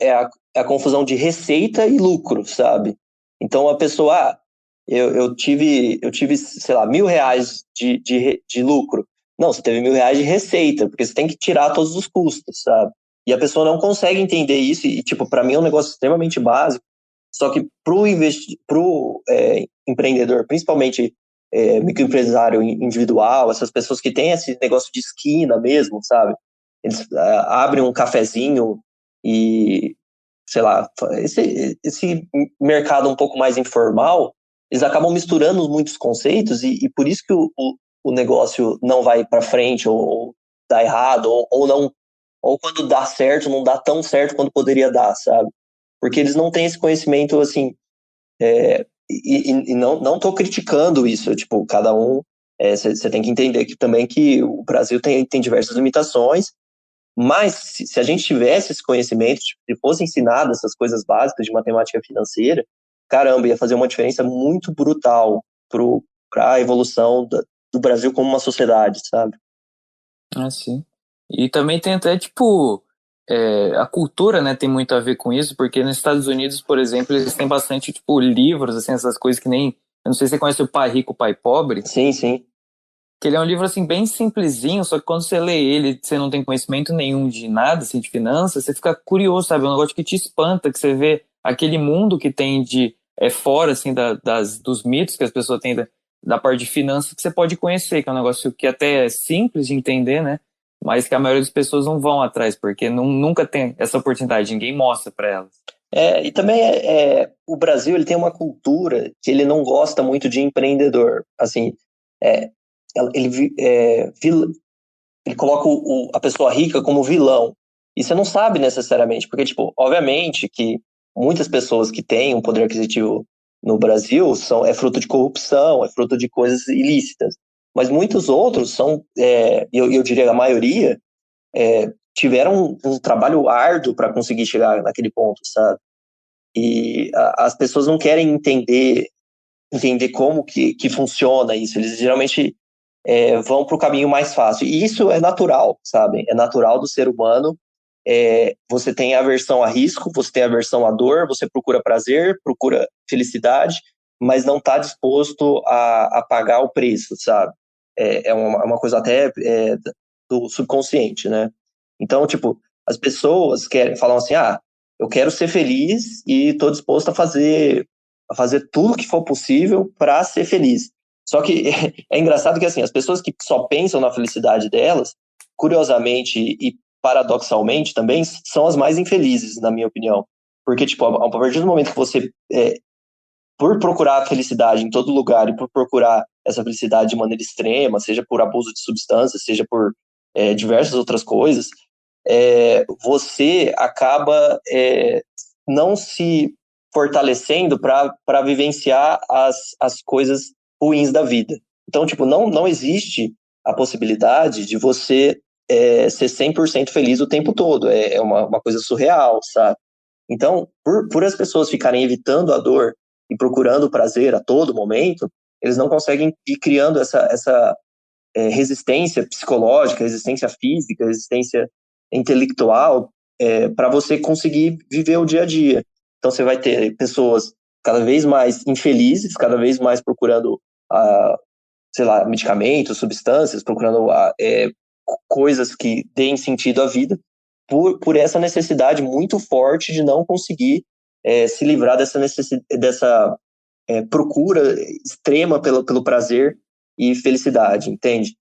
a confusão de receita e lucro, sabe? Então a pessoa, eu tive, sei lá, R$ 1.000 de lucro. Não, você teve R$ 1.000 de receita, porque você tem que tirar todos os custos, sabe? E a pessoa não consegue entender isso, e tipo, para mim é um negócio extremamente básico, só que pro empreendedor, principalmente microempresário individual, essas pessoas que têm esse negócio de esquina mesmo, sabe? Eles abrem um cafezinho e, sei lá, esse mercado um pouco mais informal, eles acabam misturando muitos conceitos e por isso que o negócio não vai para frente ou dá errado ou não, ou quando dá certo, não dá tão certo quanto poderia dar, sabe? Porque eles não têm esse conhecimento, assim, e não estou criticando isso, tipo, cada um, você tem que entender que também que o Brasil tem diversas limitações, Mas se a gente tivesse esse conhecimento, se fosse ensinado essas coisas básicas de matemática financeira, caramba, ia fazer uma diferença muito brutal para a evolução do Brasil como uma sociedade, sabe? Sim. E também tem até, tipo, a cultura, né, tem muito a ver com isso, porque nos Estados Unidos, por exemplo, eles têm bastante, tipo, livros, assim, essas coisas que nem... Eu não sei se você conhece o Pai Rico, Pai Pobre. Sim, sim. Que ele é um livro, assim, bem simplesinho, só que quando você lê ele, você não tem conhecimento nenhum de nada, assim, de finanças, você fica curioso, sabe? É um negócio que te espanta, que você vê aquele mundo que tem de... fora, assim, dos mitos que as pessoas têm da parte de finanças que você pode conhecer, que é um negócio que até é simples de entender, né? Mas que a maioria das pessoas não vão atrás, porque nunca tem essa oportunidade, ninguém mostra para elas. E também o Brasil ele tem uma cultura que ele não gosta muito de empreendedor. Assim, é, ele coloca a pessoa rica como vilão. E você não sabe necessariamente, porque, tipo, obviamente que muitas pessoas que têm um poder aquisitivo no Brasil é fruto de corrupção, é fruto de coisas ilícitas. Mas muitos outros são, eu diria a maioria, tiveram um trabalho árduo para conseguir chegar naquele ponto, sabe? E as pessoas não querem entender como que funciona isso. Eles geralmente vão para o caminho mais fácil. E isso é natural, sabe? É natural do ser humano. Você tem aversão a risco, você tem aversão à dor, você procura prazer, procura felicidade, mas não está disposto a pagar o preço, sabe? É uma coisa até do subconsciente, né? Então, tipo, as pessoas falam assim, eu quero ser feliz e estou disposto a fazer tudo que for possível para ser feliz. Só que é engraçado que, assim, as pessoas que só pensam na felicidade delas, curiosamente e paradoxalmente também, são as mais infelizes, na minha opinião. Porque, tipo, a partir do momento que você, por procurar a felicidade em todo lugar e por procurar essa felicidade de maneira extrema, seja por abuso de substâncias, seja por diversas outras coisas, você acaba não se fortalecendo para vivenciar as coisas ruins da vida. Então, tipo, não existe a possibilidade de você ser 100% feliz o tempo todo. É uma coisa surreal, sabe? Então, por as pessoas ficarem evitando a dor e procurando o prazer a todo momento, eles não conseguem ir criando essa resistência psicológica, resistência física, resistência intelectual para você conseguir viver o dia a dia. Então você vai ter pessoas cada vez mais infelizes, cada vez mais procurando, sei lá, medicamentos, substâncias, procurando coisas que deem sentido à vida, por essa necessidade muito forte de não conseguir se livrar dessa procura extrema pelo prazer e felicidade, entende?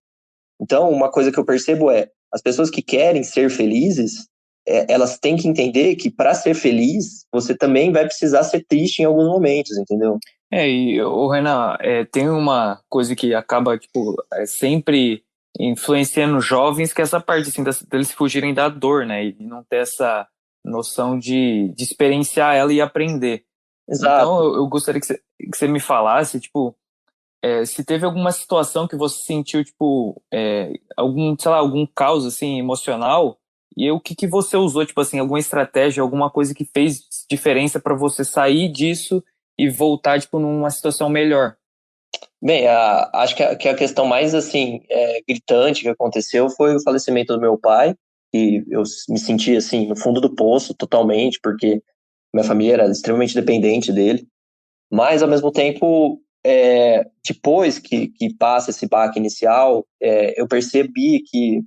Então, uma coisa que eu percebo as pessoas que querem ser felizes, elas têm que entender que para ser feliz, você também vai precisar ser triste em alguns momentos, entendeu? E o Renan, tem uma coisa que acaba, tipo, sempre influenciando jovens, que é essa parte, assim, deles fugirem da dor, né, e não ter essa noção de experienciar ela e aprender. Então, Exato. eu gostaria que você me falasse, tipo, se teve alguma situação que você sentiu, tipo, sei lá, algum caos, assim, emocional, e o que você usou, tipo assim, alguma estratégia, alguma coisa que fez diferença para você sair disso e voltar, tipo, numa situação melhor? Bem, acho que a questão mais, assim, gritante que aconteceu foi o falecimento do meu pai, e eu me senti, assim, no fundo do poço totalmente, porque minha família era extremamente dependente dele. Mas, ao mesmo tempo, depois que passa esse baque inicial, eu percebi que,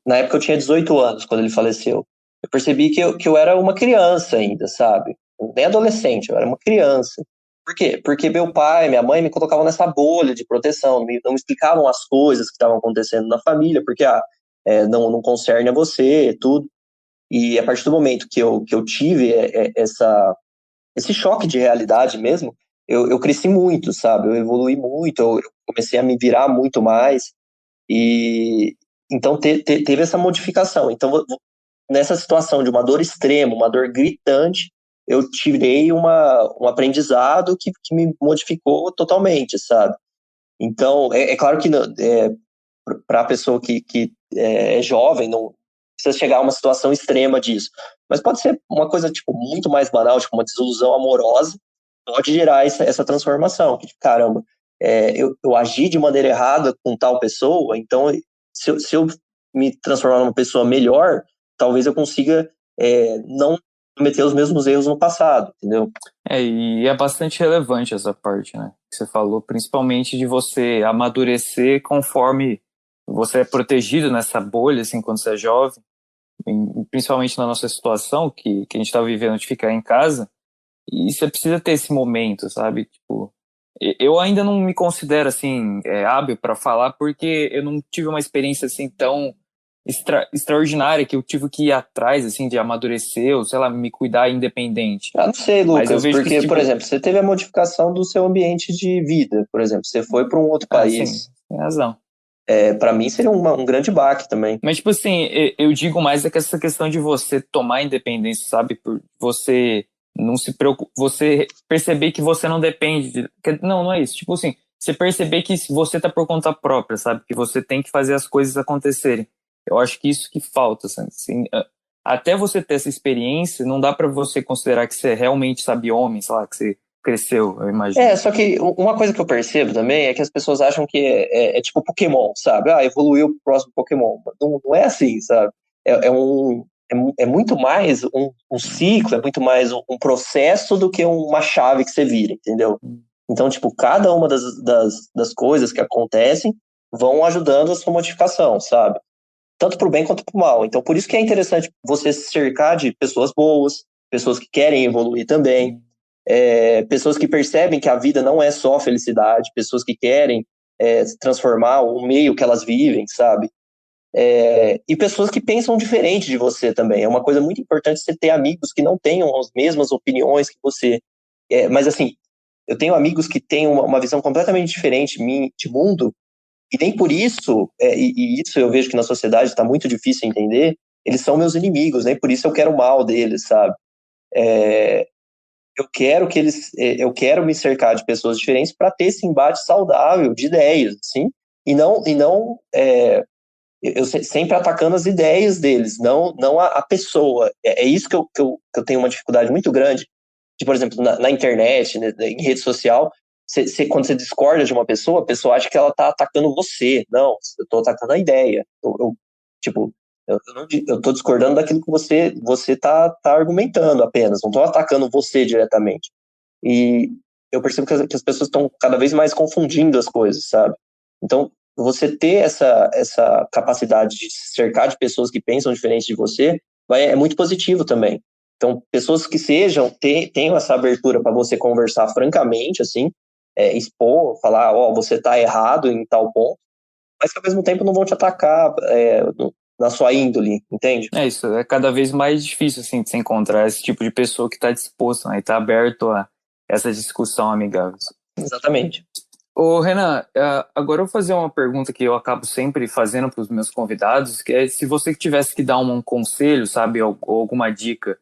na época eu tinha 18 anos, quando ele faleceu, eu percebi que eu era uma criança ainda, sabe? Nem adolescente, eu era uma criança. Por quê? Porque meu pai, minha mãe me colocavam nessa bolha de proteção, não me explicavam as coisas que estavam acontecendo na família, porque não concerne a você, tudo. E a partir do momento que eu tive esse choque de realidade mesmo, eu cresci muito, sabe? Eu evolui muito, eu comecei a me virar muito mais, e então teve essa modificação. Então, nessa situação de uma dor extrema, uma dor gritante, eu tirei um aprendizado que me modificou totalmente, sabe? Então, é claro que para a pessoa que é jovem, precisa chegar a uma situação extrema disso. Mas pode ser uma coisa, tipo, muito mais banal, tipo, uma desilusão amorosa, pode gerar essa transformação. Que, caramba, eu agi de maneira errada com tal pessoa, então, se eu me transformar numa pessoa melhor, talvez eu consiga não cometer os mesmos erros no passado, entendeu? E é bastante relevante essa parte, né? Que você falou, principalmente de você amadurecer conforme você é protegido nessa bolha, assim, quando você é jovem, principalmente na nossa situação, que a gente está vivendo de ficar em casa, e você precisa ter esse momento, sabe? Tipo, eu ainda não me considero, assim, hábil para falar, porque eu não tive uma experiência, assim, tão extraordinária que eu tive que ir atrás, assim, de amadurecer, ou sei lá, me cuidar independente. Não sei, Mas eu Lucas, vejo porque, que, tipo, por exemplo, você teve a modificação do seu ambiente de vida, por exemplo, você foi para um outro sim, país. tem razão. Para mim seria um grande baque também. Mas, tipo assim, eu digo mais que essa questão de você tomar independência, sabe? Por você não se preocupar, você perceber que você não depende não é isso. Tipo assim, você perceber que você tá por conta própria, sabe? Que você tem que fazer as coisas acontecerem. Eu acho que isso que falta, sabe? Assim, até você ter essa experiência, não dá pra você considerar que você realmente sabe homem, sei lá, que você cresceu, eu imagino. Só que uma coisa que eu percebo também é que as pessoas acham que é tipo Pokémon, sabe? Evoluiu pro próximo Pokémon. Não é assim, sabe? É muito mais um ciclo, é muito mais um processo do que uma chave que você vira, entendeu? Então, tipo, cada uma das coisas que acontecem vão ajudando a sua modificação, sabe? Tanto pro bem quanto pro mal. Então, por isso que é interessante você se cercar de pessoas boas, pessoas que querem evoluir também, pessoas que percebem que a vida não é só felicidade, pessoas que querem transformar o meio que elas vivem, sabe? E pessoas que pensam diferente de você também. É uma coisa muito importante você ter amigos que não tenham as mesmas opiniões que você. Mas, assim, eu tenho amigos que têm uma visão completamente diferente de mundo, e nem por isso, e isso eu vejo que na sociedade está muito difícil entender, eles são meus inimigos, nem por isso eu quero o mal deles, sabe? Eu quero me cercar de pessoas diferentes para ter esse embate saudável de ideias, assim, e não eu sempre atacando as ideias deles, não a pessoa. É isso que eu tenho uma dificuldade muito grande, de, por exemplo, na internet, né, em rede social, quando você discorda de uma pessoa, a pessoa acha que ela está atacando você. Não, eu estou atacando a ideia. Tipo, eu estou discordando daquilo que você tá argumentando apenas, não estou atacando você diretamente. E eu percebo que as pessoas estão cada vez mais confundindo as coisas, sabe? Então, você ter essa capacidade de se cercar de pessoas que pensam diferente de você é muito positivo também. Então, pessoas que tenham essa abertura para você conversar francamente, assim, expor, falar, você está errado em tal ponto, mas que ao mesmo tempo não vão te atacar na sua índole, entende? Isso é cada vez mais difícil, assim, de se encontrar esse tipo de pessoa que está disposto, né, e está aberto a essa discussão amigável. Exatamente. Ô, Renan, agora eu vou fazer uma pergunta que eu acabo sempre fazendo para os meus convidados, que é se você tivesse que dar um conselho, sabe, ou alguma dica,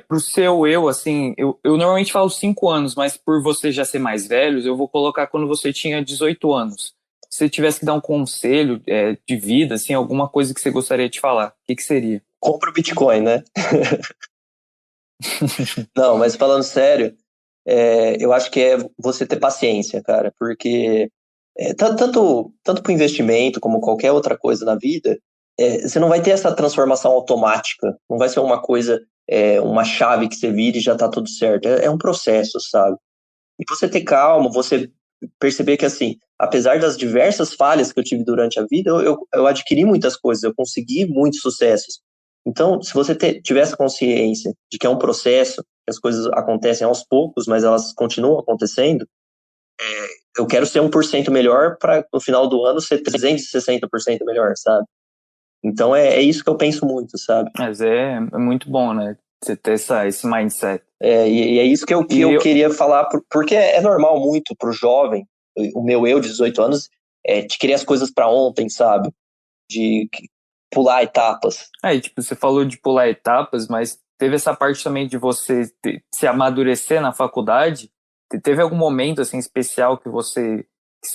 para o seu eu, assim, eu normalmente falo 5 anos, mas por você já ser mais velho, eu vou colocar quando você tinha 18 anos. Se você tivesse que dar um conselho de vida, assim, alguma coisa que você gostaria de falar, o que seria? Compra o Bitcoin, né? Não, mas falando sério, eu acho que é você ter paciência, cara, porque tanto para o investimento como qualquer outra coisa na vida, você não vai ter essa transformação automática, não vai ser uma coisa, uma chave que você vira e já tá tudo certo, é um processo, sabe? E você ter calma, você perceber que, assim, apesar das diversas falhas que eu tive durante a vida, eu adquiri muitas coisas, eu consegui muitos sucessos. Então, se você tiver essa consciência de que é um processo, que as coisas acontecem aos poucos, mas elas continuam acontecendo, eu quero ser 1% melhor para no final do ano ser 360% melhor, sabe? Então é isso que eu penso muito, sabe? Mas é muito bom, né? Você ter esse mindset. E é isso que eu queria falar, porque é normal muito pro jovem, o meu eu de 18 anos, de querer as coisas para ontem, sabe? De pular etapas. E tipo, você falou de pular etapas, mas teve essa parte também de você se amadurecer na faculdade. Teve algum momento assim especial que você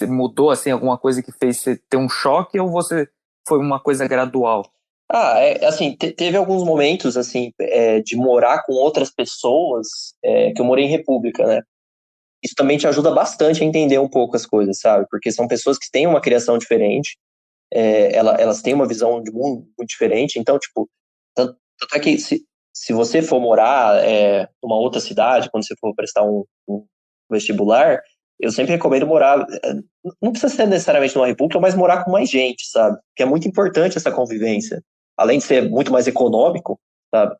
mudou assim alguma coisa que fez você ter um choque ou você foi uma coisa gradual? Assim, teve alguns momentos, assim, de morar com outras pessoas, que eu morei em república, né? Isso também te ajuda bastante a entender um pouco as coisas, sabe? Porque são pessoas que têm uma criação diferente, elas têm uma visão de mundo muito diferente, então, tipo, tanto é que se você for morar numa outra cidade, quando você for prestar um vestibular, eu sempre recomendo morar, não precisa ser necessariamente numa república, mas morar com mais gente, sabe? Que é muito importante essa convivência. Além de ser muito mais econômico, sabe?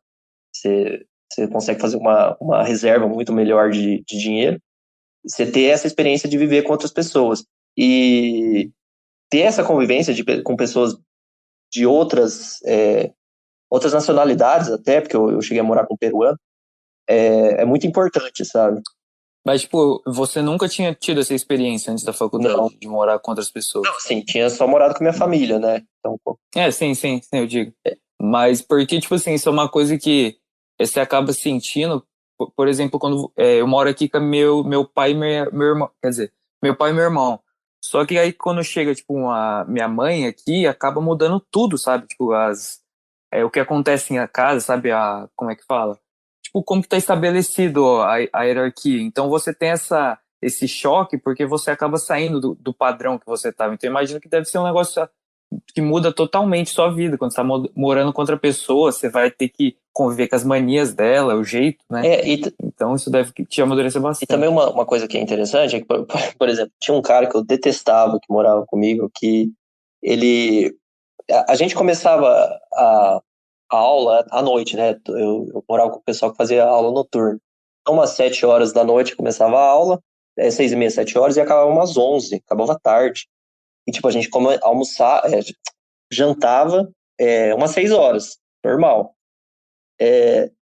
Você consegue fazer uma reserva muito melhor de dinheiro. Você ter essa experiência de viver com outras pessoas. E ter essa convivência com pessoas de outras nacionalidades até, porque eu cheguei a morar com um peruano, é muito importante, sabe? Mas, tipo, você nunca tinha tido essa experiência antes da faculdade, Não, de morar com outras pessoas? não, assim, tinha só morado com minha família, né? Então, pô, Sim, eu digo. Mas porque, tipo assim, isso é uma coisa que você acaba sentindo, por exemplo, quando eu moro aqui com meu pai e meu irmão, quer dizer, meu pai e meu irmão. Só que aí quando chega, tipo, a minha mãe aqui, acaba mudando tudo, sabe? Tipo, o que acontece em casa, sabe? Como é que fala? Tipo, como que tá estabelecido a hierarquia. Então você tem esse choque porque você acaba saindo do padrão que você tava. Então eu imagino que deve ser um negócio que muda totalmente sua vida. Quando você está morando com outra pessoa, você vai ter que conviver com as manias dela, o jeito, né? é, e, Então isso deve te amadurecer e também bastante. uma coisa que é interessante é que, por exemplo, tinha um cara que eu detestava, que morava comigo, que ele... A gente começava a aula à noite, né? Eu morava com o pessoal que fazia aula noturna. Então, umas 7 horas da noite começava a aula, 6h30, 7 horas, e acabava umas 11, acabava tarde. E, tipo, a gente jantava umas 6 horas, normal.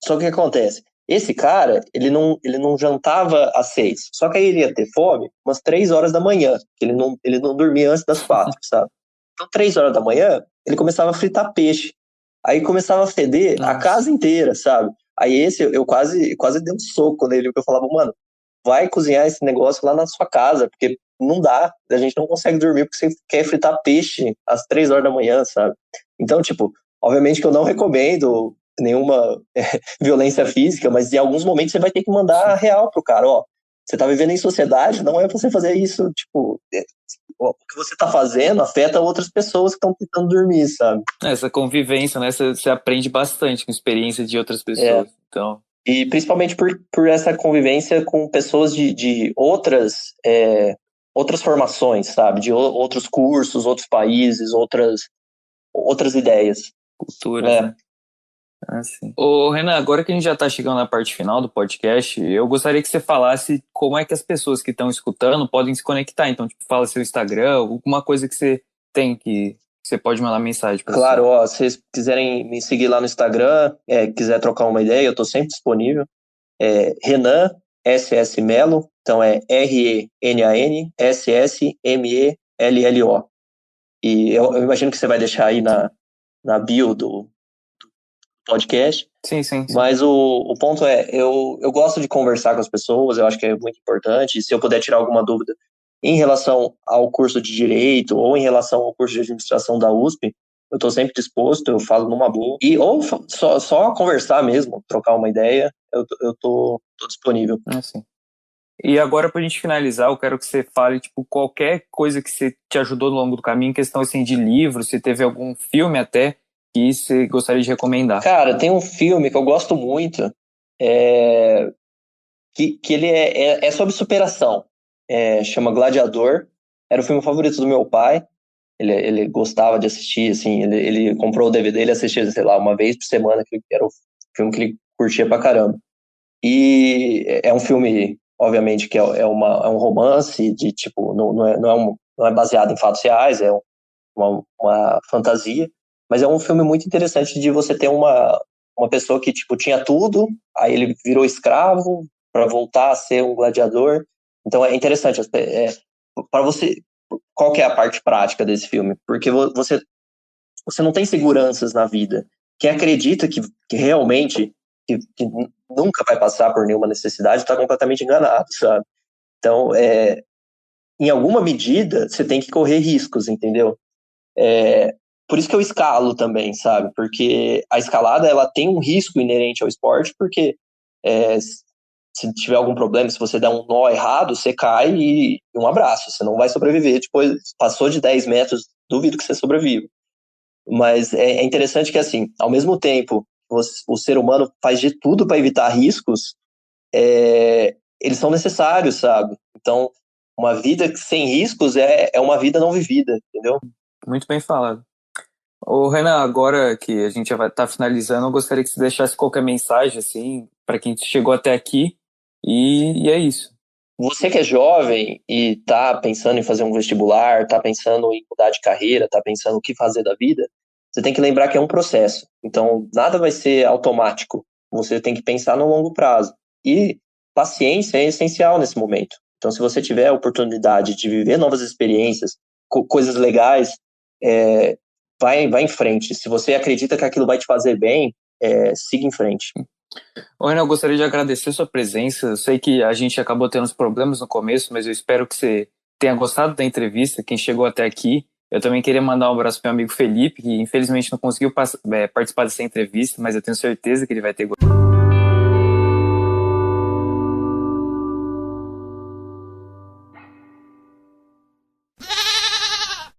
Só que o que acontece? Esse cara, ele não jantava às 6. Só que aí ele ia ter fome umas 3 horas da manhã, que ele não dormia antes das 4, sabe? Então, 3 horas da manhã, ele começava a fritar peixe. Aí começava a feder a Nossa. casa inteira, sabe? Aí eu quase dei um soco nele, porque eu falava, mano, vai cozinhar esse negócio lá na sua casa, porque não dá, a gente não consegue dormir porque você quer fritar peixe às 3 horas da manhã, sabe? Então, tipo, obviamente que eu não recomendo nenhuma violência física, mas em alguns momentos você vai ter que mandar a real pro cara, ó, você tá vivendo em sociedade, não é pra você fazer isso, tipo, o que você tá fazendo afeta outras pessoas que estão tentando dormir, sabe? Essa convivência, né? Você aprende bastante com a experiência de outras É, pessoas. Então, e principalmente por essa convivência com pessoas de outras formações, sabe? De outros cursos, outros países, outras ideias. culturas, É. né? Assim. Ô, Renan, agora que a gente já está chegando na parte final do podcast, eu gostaria que você falasse como é que as pessoas que estão escutando podem se conectar. Então, tipo, fala seu Instagram, alguma coisa que você tem que você pode mandar mensagem para você. Claro, ó, se vocês quiserem me seguir lá no Instagram, quiser trocar uma ideia, eu estou sempre disponível. Renan SS Melo, então é RENAN SSMELLO. E eu imagino que você vai deixar aí na bio do podcast. Sim. Mas o ponto eu gosto de conversar com as pessoas, eu acho que é muito importante. Se eu puder tirar alguma dúvida em relação ao curso de Direito ou em relação ao curso de Administração da USP, eu estou sempre disposto, eu falo numa boa. Ou só conversar mesmo, trocar uma ideia, eu tô disponível. Assim. E agora, para a gente finalizar, eu quero que você fale, tipo, qualquer coisa que você te ajudou ao longo do caminho, questão, assim, de livro, se teve algum filme até que você gostaria de recomendar. Cara, tem um filme que eu gosto muito, é, que ele é sobre superação. Chama Gladiador. Era o filme favorito do meu pai. Ele gostava de assistir, assim, ele comprou o DVD, ele assistia, sei lá, uma vez por semana, que era o filme que ele curtia pra caramba. E é um filme, obviamente, que é um romance de, tipo, não é baseado em fatos reais, é uma fantasia, mas é um filme muito interessante de você ter uma pessoa que, tipo, tinha tudo, aí ele virou escravo para voltar a ser um gladiador. Então é interessante, para você, qual que é a parte prática desse filme? Porque você não tem seguranças na vida. Quem acredita que realmente que nunca vai passar por nenhuma necessidade está completamente enganado, sabe? Então, em alguma medida, você tem que correr riscos, entendeu? por isso que eu escalo também, sabe? Porque a escalada, ela tem um risco inerente ao esporte, porque se tiver algum problema, se você der um nó errado, você cai e um abraço, você não vai sobreviver. Depois, passou de 10 metros, duvido que você sobreviva. Mas é interessante que, assim, ao mesmo tempo, o ser humano faz de tudo para evitar riscos, eles são necessários, sabe? Então, uma vida sem riscos é uma vida não vivida, entendeu? Muito bem falado. Ô, Renan, agora que a gente já vai estar finalizando, eu gostaria que você deixasse qualquer mensagem, assim, para quem chegou até aqui, e é isso. Você que é jovem e tá pensando em fazer um vestibular, tá pensando em mudar de carreira, tá pensando o que fazer da vida, você tem que lembrar que é um processo. Então, nada vai ser automático. Você tem que pensar no longo prazo. E paciência é essencial nesse momento. Então, se você tiver a oportunidade de viver novas experiências, coisas legais, vai em frente. Se você acredita que aquilo vai te fazer bem, siga em frente. Ô, Renan, eu gostaria de agradecer sua presença. Eu sei que a gente acabou tendo uns problemas no começo, mas eu espero que você tenha gostado da entrevista, quem chegou até aqui. Eu também queria mandar um abraço para meu amigo Felipe, que infelizmente não conseguiu participar dessa entrevista, mas eu tenho certeza que ele vai ter gostado.